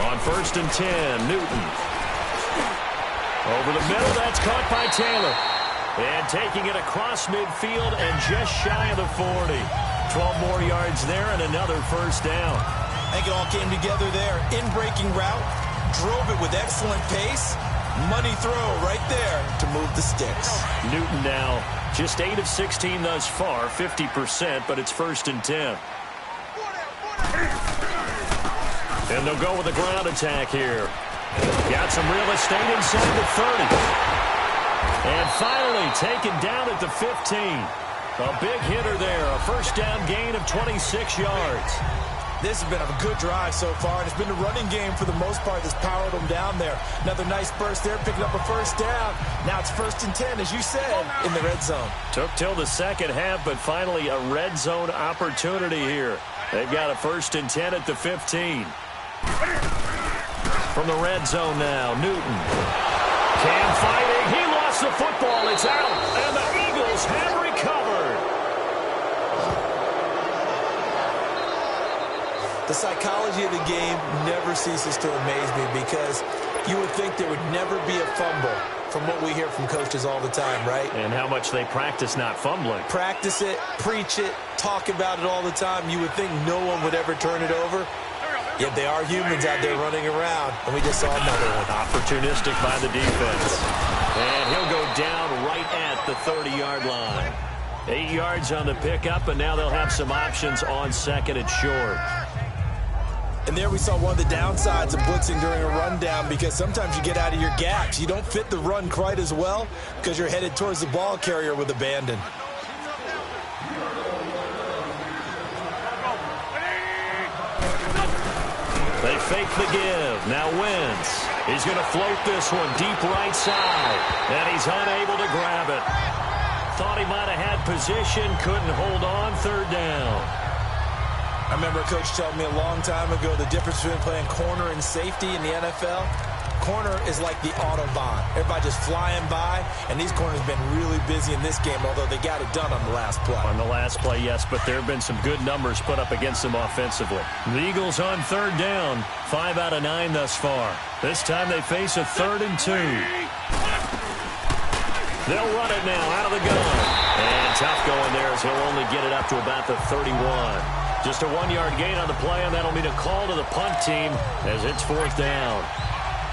On 1st and 10, Newton. Over the middle, that's caught by Taylor. And taking it across midfield and just shy of the 40. 12 more yards there and another 1st down. I think it all came together there. In-breaking route, drove it with excellent pace, Money throw right there to move the sticks. Newton now just 8 of 16 thus far, 50%, but it's 1st and 10. And they'll go with a ground attack here. Got some real estate inside the 30. And finally taken down at the 15. A big hitter there, a first down gain of 26 yards. This has been a good drive so far, and it's been the running game for the most part that's powered them down there. Another nice burst there, picking up a first down. Now it's 1st and 10, as you said, in the red zone. Took till the second half, but finally a red zone opportunity here. They've got a 1st and 10 at the 15. From the red zone now, Newton. Cam fighting. He lost the football. It's out, and the Eagles have recovered. The psychology of the game never ceases to amaze me because you would think there would never be a fumble from what we hear from coaches all the time, right? And how much they practice not fumbling. Practice it, preach it, talk about it all the time. You would think no one would ever turn it over. Yet they are humans out there running around, and we just saw another one. Opportunistic by the defense. And he'll go down right at the 30-yard line. 8 yards on the pickup, and now they'll have some options on 2nd and short. And there we saw one of the downsides of blitzing during a rundown because sometimes you get out of your gaps. You don't fit the run quite as well because you're headed towards the ball carrier with abandon. They fake the give. Now Wentz. He's going to float this one deep right side. And he's unable to grab it. Thought he might have had position. Couldn't hold on. 3rd down. I remember a coach telling me a long time ago the difference between playing corner and safety in the NFL. Corner is like the Autobahn. Everybody just flying by, and these corners have been really busy in this game, although they got it done on the last play. On the last play, yes, but there have been some good numbers put up against them offensively. The Eagles on 3rd down, 5 out of 9 thus far. This time they face a 3rd and 2. They'll run it now out of the gun. And tough going there as he'll only get it up to about the 31. Just a 1-yard gain on the play, and that'll mean a call to the punt team as it's 4th down.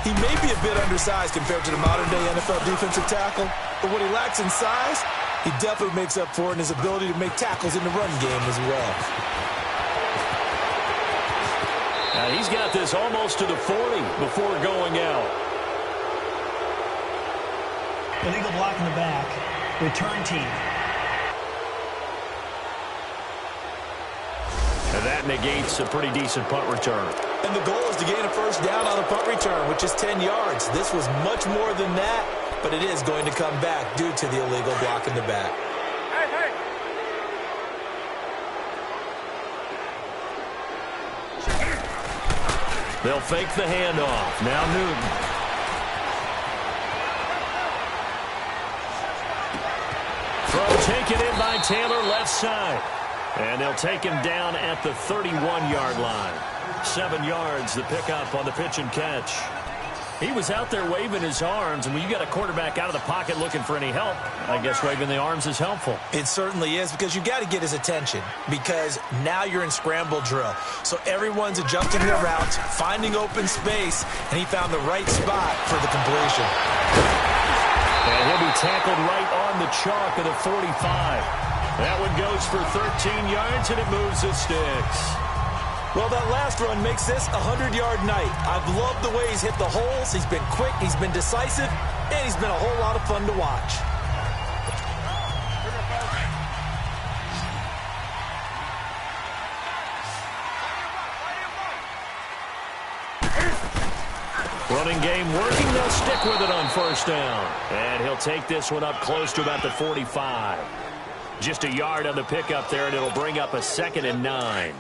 He may be a bit undersized compared to the modern-day NFL defensive tackle, but what he lacks in size, he definitely makes up for it in his ability to make tackles in the run game as well. Now he's got this almost to the 40 before going out. Illegal block in the back. Return team. And that negates a pretty decent punt return. And the goal is to gain a first down on a punt return, which is 10 yards. This was much more than that, but it is going to come back due to the illegal block in the back. They'll fake the handoff. Now Newton. Throw taken in by Taylor, left side. And they'll take him down at the 31-yard line. 7 yards, the pickup on the pitch and catch. He was out there waving his arms, and when you got a quarterback out of the pocket looking for any help, I guess waving the arms is helpful. It certainly is, because you got to get his attention, because now you're in scramble drill. So everyone's adjusting their routes, finding open space, and he found the right spot for the completion. And he'll be tackled right on the chalk of the 45. That one goes for 13 yards, and it moves the sticks. Well, that last run makes this a 100-yard night. I've loved the way he's hit the holes. He's been quick, he's been decisive, and he's been a whole lot of fun to watch. Running game working. They'll stick with it on 1st down. And he'll take this one up close to about the 45. Just a yard on the pickup there, and it'll bring up a 2nd and 9.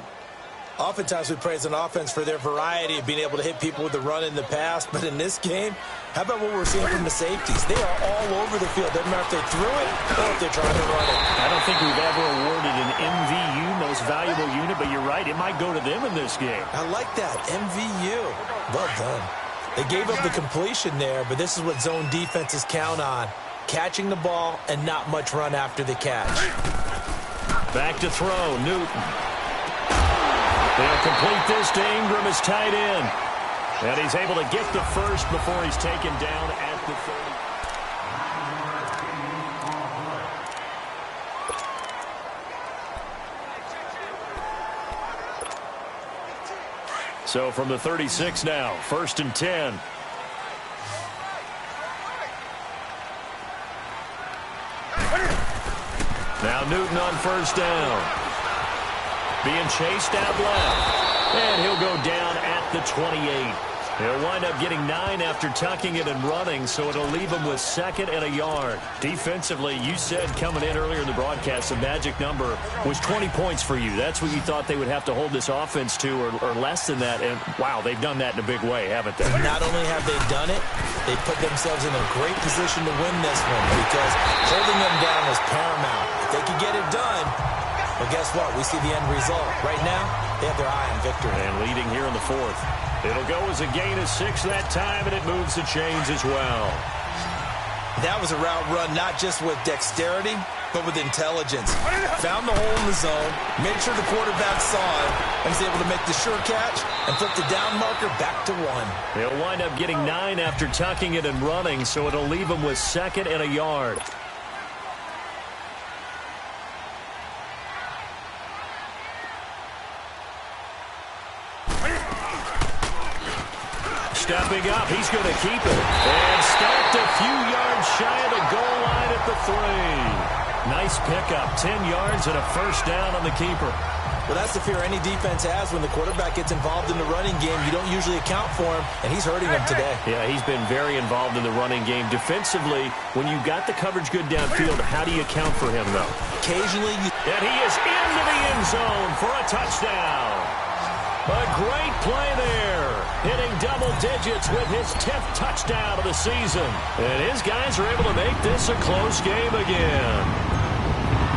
Oftentimes we praise an offense for their variety of being able to hit people with the run in the past, but in this game, how about what we're seeing from the safeties? They are all over the field. Doesn't matter if they threw it or if they're trying to run it. I don't think we've ever awarded an MVU, most valuable unit, but you're right, it might go to them in this game. I like that, MVU. Well done. They gave up the completion there, but this is what zone defenses count on. Catching the ball and not much run after the catch. Back to throw, Newton. They'll complete this to Ingram as tight end. And he's able to get the first before he's taken down at at the 30. So from the 36 now, 1st and 10. Now Newton on 1st down. Being chased out left. And he'll go down at the 28. He'll wind up getting 9 after tucking it and running, so it'll leave him with 2nd and a yard. Defensively, you said coming in earlier in the broadcast, the magic number was 20 points for you. That's what you thought they would have to hold this offense to, or less than that. And, wow, they've done that in a big way, haven't they? Not only have they done it, they put themselves in a great position to win this one because holding them down was paramount. If they could get it done, well, guess what? We see the end result. Right now, they have their eye on victory. And leading here in the 4th. It'll go as a gain of 6 that time, and it moves the chains as well. That was a route run not just with dexterity, but with intelligence. Found the hole in the zone, made sure the quarterback saw it, and was able to make the sure catch and flip the down marker back to 1. They'll wind up getting 9 after tucking it and running, so it'll leave them with 2nd and a yard. Stepping up, he's going to keep it. And stopped a few yards shy of the goal line at the 3. Nice pickup, 10 yards and a 1st down on the keeper. Well, that's the fear any defense has when the quarterback gets involved in the running game. You don't usually account for him, and he's hurting them today. Yeah, he's been very involved in the running game. Defensively, when you got the coverage good downfield, how do you account for him, though? Occasionally, and he is into the end zone for a touchdown. A great play there, hitting double digits with his 10th touchdown of the season. And his guys are able to make this a close game again.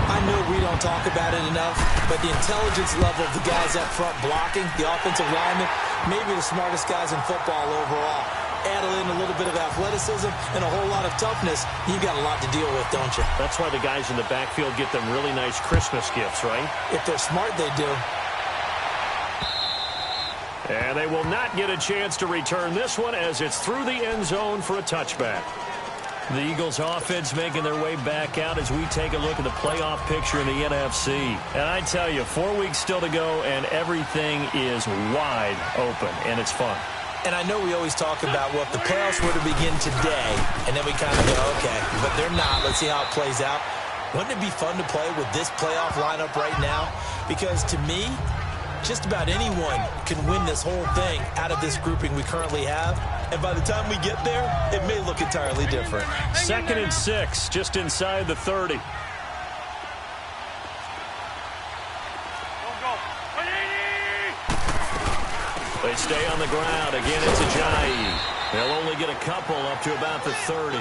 I know we don't talk about it enough, but the intelligence level of the guys up front blocking, the offensive linemen, maybe the smartest guys in football overall. Add in a little bit of athleticism and a whole lot of toughness, you got a lot to deal with, don't you? That's why the guys in the backfield get them really nice Christmas gifts, right? If they're smart, they do. And they will not get a chance to return this one as it's through the end zone for a touchback. The Eagles offense making their way back out as we take a look at the playoff picture in the NFC. And I tell you, 4 weeks still to go and everything is wide open and it's fun. And I know we always talk about, well, if the playoffs were to begin today, and then we kind of go, okay, but they're not. Let's see how it plays out. Wouldn't it be fun to play with this playoff lineup right now? Because to me, just about anyone can win this whole thing out of this grouping we currently have. And by the time we get there, it may look entirely different. 2nd and 6, just inside the 30. They stay on the ground. Again, it's Ajayi. They'll only get a couple up to about the 30.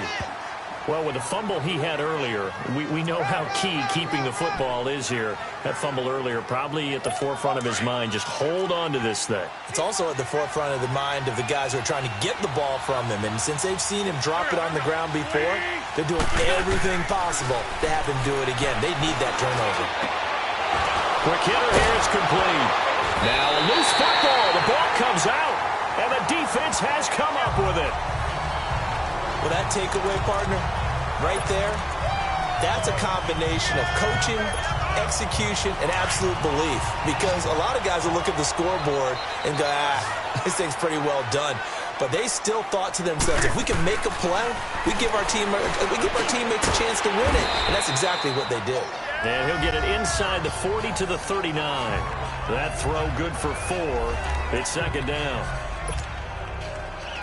Well, with the fumble he had earlier, we know how key keeping the football is here. That fumble earlier probably at the forefront of his mind. Just hold on to this thing. It's also at the forefront of the mind of the guys who are trying to get the ball from him. And since they've seen him drop it on the ground before, they're doing everything possible to have him do it again. They need that turnover. Quick hitter here. It's complete. Now a loose football. The ball comes out, and the defense has come up with it. Well, that takeaway, partner, right there, that's a combination of coaching, execution, and absolute belief. Because a lot of guys will look at the scoreboard and go, this thing's pretty well done. But they still thought to themselves, if we can make a play, we give our teammates a chance to win it. And that's exactly what they did. And he'll get it inside the 40 to the 39. That throw good for 4. It's 2nd down.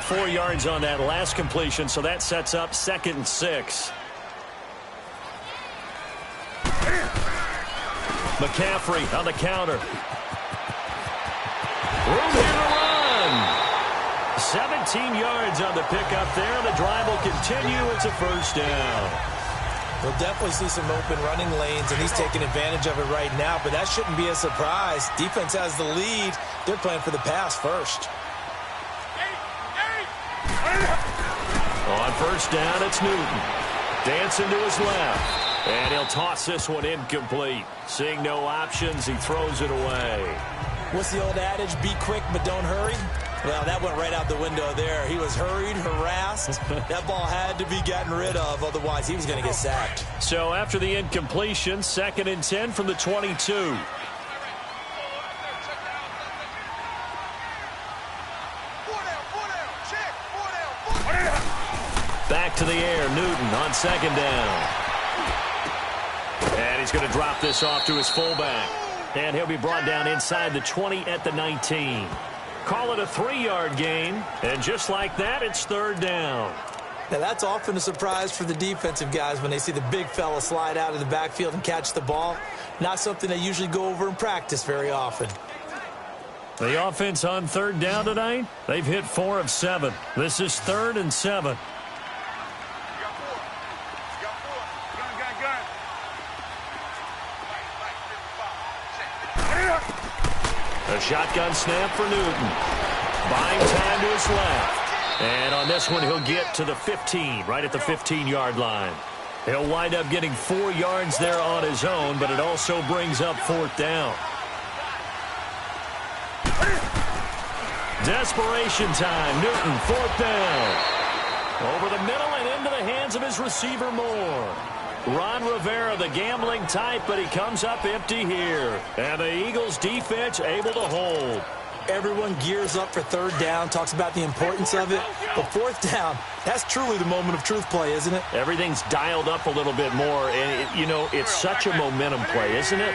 4 yards on that last completion, so that sets up 2nd and 6. McCaffrey on the counter. Room here to run. 17 yards on the pickup there. The drive will continue. It's a 1st down. We'll definitely see some open running lanes, and he's taking advantage of it right now, but that shouldn't be a surprise. Defense has the lead. They're playing for the pass first. On 1st down, it's Newton. Dancing to his left. And he'll toss this one incomplete. Seeing no options, he throws it away. What's the old adage? Be quick, but don't hurry. Well, that went right out the window there. He was hurried, harassed. That ball had to be gotten rid of, otherwise he was going to get sacked. So after the incompletion, 2nd and 10 from the 22. Back to the air, Newton on 2nd down. And he's going to drop this off to his fullback. And he'll be brought down inside the 20 at the 19. Call it a 3-yard gain. And just like that, it's 3rd down. Now, that's often a surprise for the defensive guys when they see the big fella slide out of the backfield and catch the ball. Not something they usually go over in practice very often. The offense on 3rd down tonight, they've hit 4 of 7. This is 3rd and 7. A shotgun snap for Newton. Buying time to his left. And on this one, he'll get to the 15, right at the 15-yard line. He'll wind up getting 4 yards there on his own, but it also brings up 4th down. Desperation time. Newton, 4th down. Over the middle and into the hands of his receiver, Moore. Ron Rivera, the gambling type, but he comes up empty here. And the Eagles defense able to hold. Everyone gears up for 3rd down, talks about the importance of it. But 4th down, that's truly the moment of truth play, isn't it? Everything's dialed up a little bit more. And, you know, it's such a momentum play, isn't it?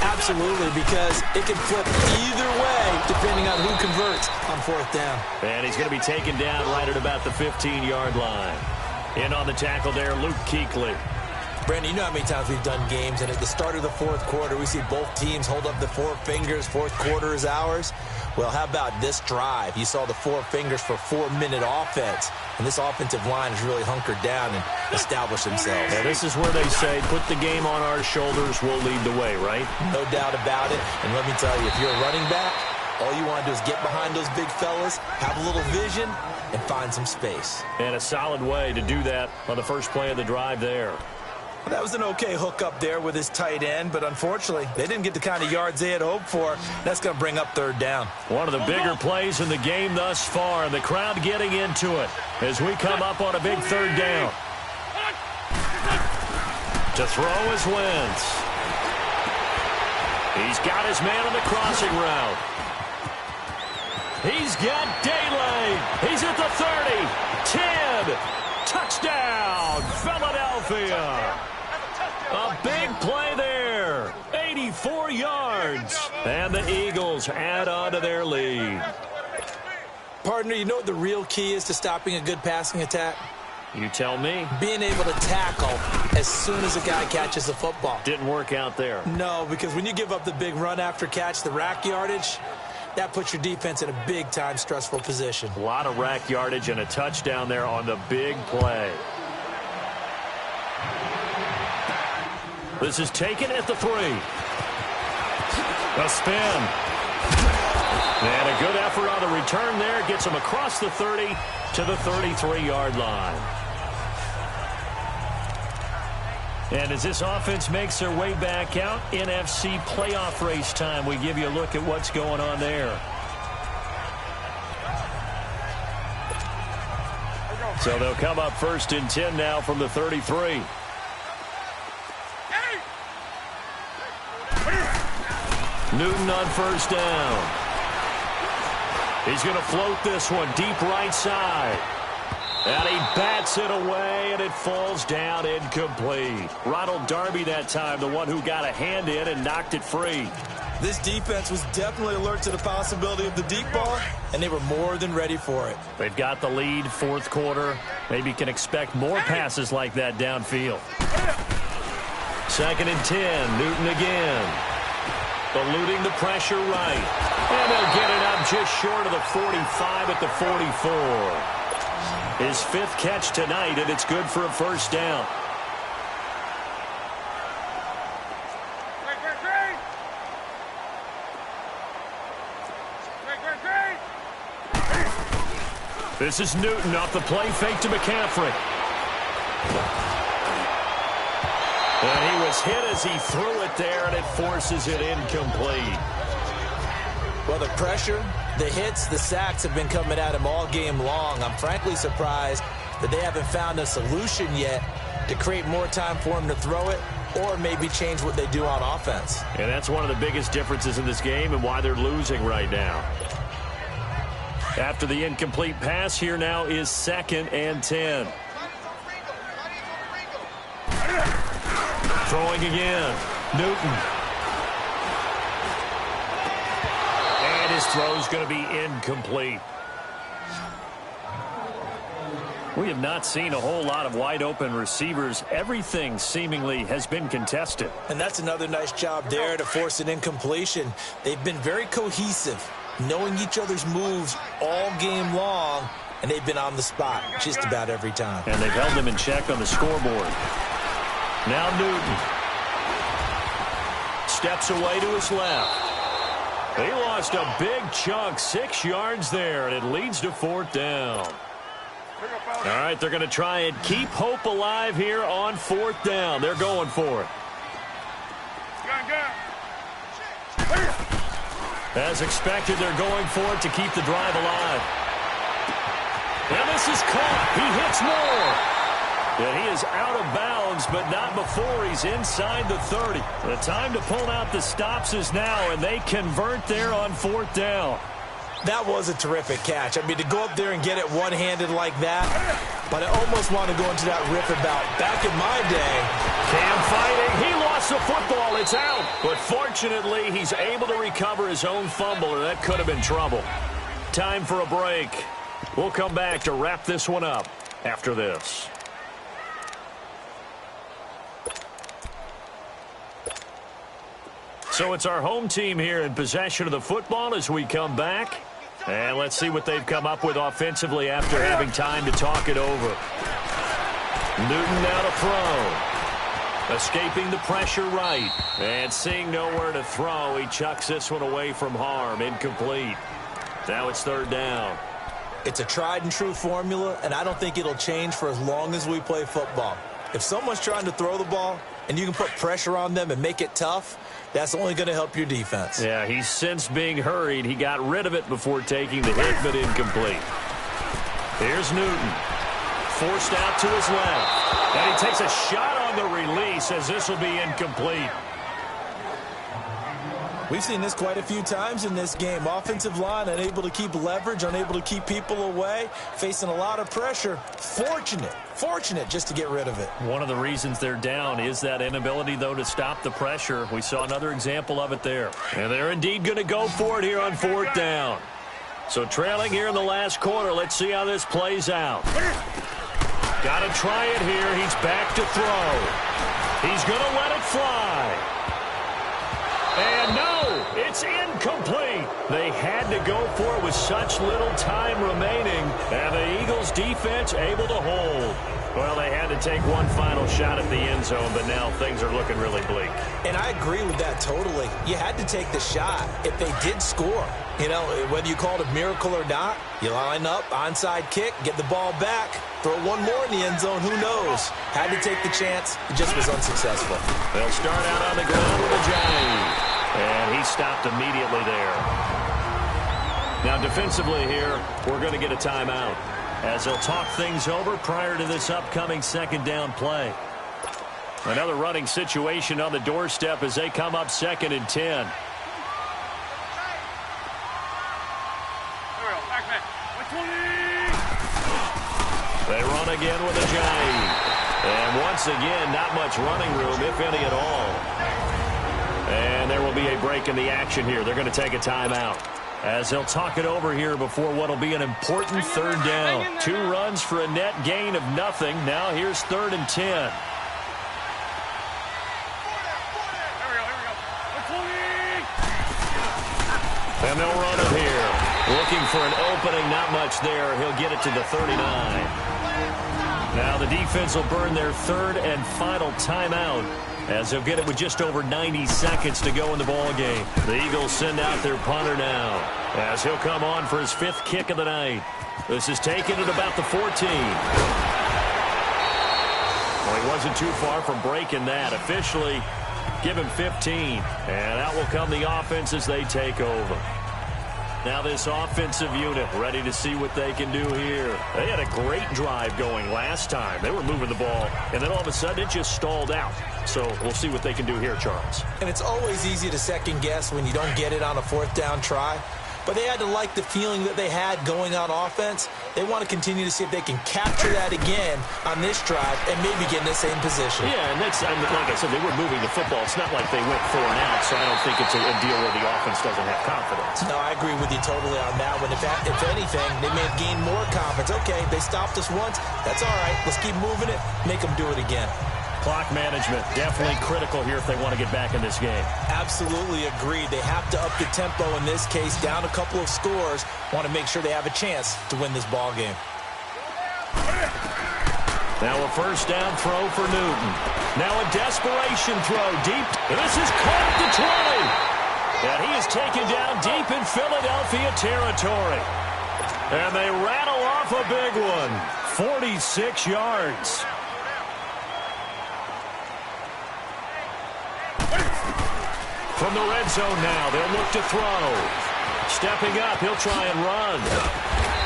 Absolutely, because it can flip either way depending on who converts on 4th down. And he's going to be taken down right at about the 15-yard line. In on the tackle there, Luke Kuechly. Brandon, you know how many times we've done games, and at the start of the 4th quarter, we see both teams hold up the 4 fingers, 4th quarter is ours. Well, how about this drive? You saw the 4 fingers for 4-minute offense, and this offensive line has really hunkered down and established themselves. Yeah, this is where they say, put the game on our shoulders, we'll lead the way, right? No doubt about it, and let me tell you, if you're a running back, all you want to do is get behind those big fellas, have a little vision, and find some space. And a solid way to do that on the first play of the drive there. That was an okay hook up there with his tight end, but unfortunately, they didn't get the kind of yards they had hoped for. That's going to bring up 3rd down. One of the bigger plays in the game thus far, and the crowd getting into it as we come up on a big 3rd down. To throw is Wentz. He's got his man on the crossing route. He's got daylight. He's at the 30, 10, touchdown, Philadelphia. A big play there, 84 yards, and the Eagles add on to their lead. Partner, you know what the real key is to stopping a good passing attack? You tell me. Being able to tackle as soon as a guy catches the football. Didn't work out there. No, because when you give up the big run after catch, the rack yardage, that puts your defense in a big-time stressful position. A lot of rack yardage and a touchdown there on the big play. This is taken at the 3. A spin. And a good effort on the return there. Gets him across the 30 to the 33-yard line. And as this offense makes their way back out, NFC playoff race time, we give you a look at what's going on there. So they'll come up 1st and 10 now from the 33. Newton on 1st down. He's going to float this one deep right side. And he bats it away, and it falls down incomplete. Ronald Darby that time, the one who got a hand in and knocked it free. This defense was definitely alert to the possibility of the deep ball, and they were more than ready for it. They've got the lead, 4th quarter. Maybe can expect more passes like that downfield. 2nd and 10, Newton again. Eluding the pressure right. And they'll get it up just short of the 45 at the 44. His 5th catch tonight, and it's good for a 1st down. This is Newton off the play fake to McCaffrey. And he was hit as he threw it there, and it forces it incomplete. Well, the pressure, the hits, the sacks have been coming at him all game long. I'm frankly surprised that they haven't found a solution yet to create more time for him to throw it or maybe change what they do on offense. And that's one of the biggest differences in this game and why they're losing right now. After the incomplete pass, here now is 2nd and 10. Throwing again. Newton. And his throw's going to be incomplete. We have not seen a whole lot of wide-open receivers. Everything seemingly has been contested. And that's another nice job there to force an incompletion. They've been very cohesive, knowing each other's moves all game long, and they've been on the spot just about every time. And they've held them in check on the scoreboard. Now Newton. Steps away to his left. He lost a big chunk, 6 yards there, and it leads to 4th down. All right, they're going to try and keep hope alive here on 4th down. They're going for it. As expected, they're going for it to keep the drive alive. And this is caught. He hits more. And he is out of bounds, but not before he's inside the 30. The time to pull out the stops is now, and they convert there on 4th down. That was a terrific catch. I mean, to go up there and get it one-handed like that, but I almost want to go into that riff about back in my day. Cam fighting. He lost the football. It's out. But fortunately, he's able to recover his own fumble, or that could have been trouble. Time for a break. We'll come back to wrap this one up after this. So it's our home team here in possession of the football as we come back. And let's see what they've come up with offensively after having time to talk it over. Newton now to throw. Escaping the pressure right. And seeing nowhere to throw, he chucks this one away from harm. Incomplete. Now it's 3rd down. It's a tried-and-true formula, and I don't think it'll change for as long as we play football. If someone's trying to throw the ball and you can put pressure on them and make it tough, that's only going to help your defense. Yeah, he's since being hurried. He got rid of it before taking the hit, but incomplete. Here's Newton. Forced out to his left. And he takes a shot on the release as this will be incomplete. We've seen this quite a few times in this game. Offensive line unable to keep leverage, unable to keep people away, facing a lot of pressure. Fortunate just to get rid of it. One of the reasons they're down is that inability, though, to stop the pressure. We saw another example of it there. And they're indeed going to go for it here on 4th down. So trailing here in the last quarter, let's see how this plays out. Got to try it here. He's back to throw. He's going to let it fly. And no, it's incomplete. They had to go for it with such little time remaining. And the Eagles defense able to hold. Well, they had to take one final shot at the end zone, but now things are looking really bleak. And I agree with that totally. You had to take the shot if they did score. You know, whether you call it a miracle or not, you line up, onside kick, get the ball back, throw one more in the end zone, who knows? Had to take the chance, it just was unsuccessful. They'll start out on the ground with a jive. And he stopped immediately there. Now defensively here, we're going to get a timeout as they'll talk things over prior to this upcoming 2nd down play. Another running situation on the doorstep as they come up 2nd and 10. They run again with a jive. And once again, not much running room, if any at all. And there will be a break in the action here. They're going to take a timeout as they'll talk it over here before what will be an important 3rd down. 2 runs for a net gain of nothing. Now here's 3rd and 10. And they'll run it here. Looking for an opening, not much there. He'll get it to the 39. Now the defense will burn their 3rd and final timeout as they'll get it with just over 90 seconds to go in the ball game. The Eagles send out their punter now as he'll come on for his 5th kick of the night. This is taken at about the 14. Well, he wasn't too far from breaking that. Officially, give him 15. And out will come the offense as they take over. Now this offensive unit ready to see what they can do here. They had a great drive going last time. They were moving the ball, and then all of a sudden it just stalled out. So we'll see what they can do here, Charles. And it's always easy to second guess when you don't get it on a fourth down try. But they had to like the feeling that they had going on offense. They want to continue to see if they can capture that again on this drive and maybe get in the same position. Yeah, and that's, like I said, they were moving the football. It's not like they went 4 and out, so I don't think it's a deal where the offense doesn't have confidence. No, I agree with you totally on that one. If anything, they may have gained more confidence. Okay, they stopped us once. That's all right. Let's keep moving it. Make them do it again. Clock management, definitely critical here if they want to get back in this game. Absolutely agreed. They have to up the tempo in this case, down a couple of scores. Want to make sure they have a chance to win this ball game. Now a first down throw for Newton. Now a desperation throw deep. This is caught at the 20. And he is taken down deep in Philadelphia territory. And they rattle off a big one. 46 yards. From the red zone now, they'll look to throw. Stepping up, he'll try and run.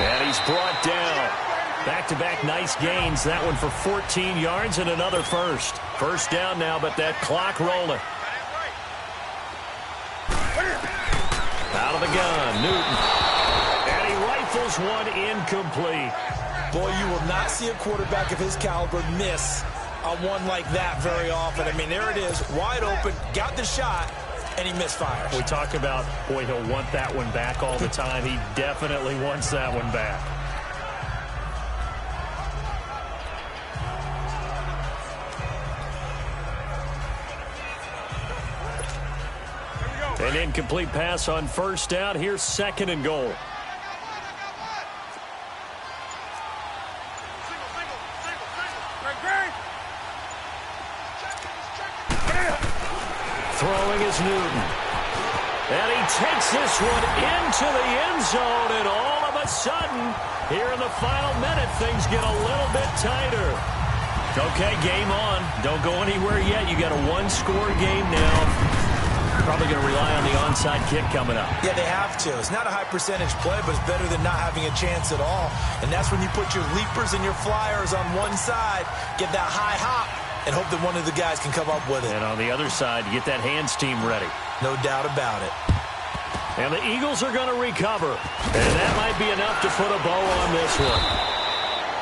And he's brought down. Back-to-back nice gains. That one for 14 yards and another first. First down now, but that clock rolling. Out of the gun, Newton. And he rifles one incomplete. Boy, you will not see a quarterback of his caliber miss on one like that very often. I mean, there it is, wide open, got the shot, and he misfires. We talk about, boy, he'll want that one back all the time. He definitely wants that one back. An incomplete pass on first down. Here's second and goal. Throwing is Newton. And he takes this one into the end zone, and all of a sudden, here in the final minute, things get a little bit tighter. Okay, game on. Don't go anywhere yet. You got a one-score game now. Probably going to rely on the onside kick coming up. Yeah, they have to. It's not a high percentage play, but it's better than not having a chance at all. And that's when you put your leapers and your flyers on one side, get that high hop, and hope that one of the guys can come up with it. And on the other side, you get that hands team ready. No doubt about it. And the Eagles are going to recover. And that might be enough to put a bow on this one.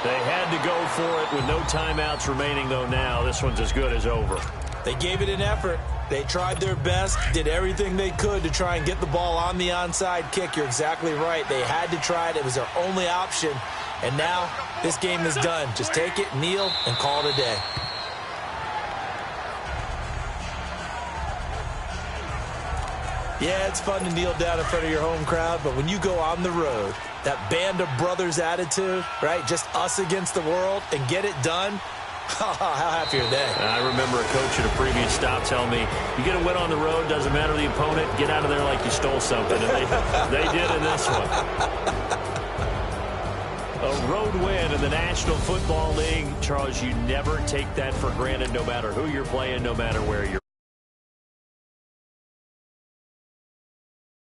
They had to go for it with no timeouts remaining, though now. This one's as good as over. They gave it an effort. They tried their best, did everything they could to try and get the ball on the onside kick. You're exactly right. They had to try it. It was their only option. And now this game is done. Just take it, kneel, and call it a day. Yeah, it's fun to kneel down in front of your home crowd, but when you go on the road, that band of brothers attitude, right, just us against the world, and get it done, how happy are they? I remember a coach at a previous stop telling me, you get a win on the road, doesn't matter the opponent, get out of there like you stole something. And they did in this one. A road win in the National Football League. Charles, you never take that for granted no matter who you're playing, no matter where you're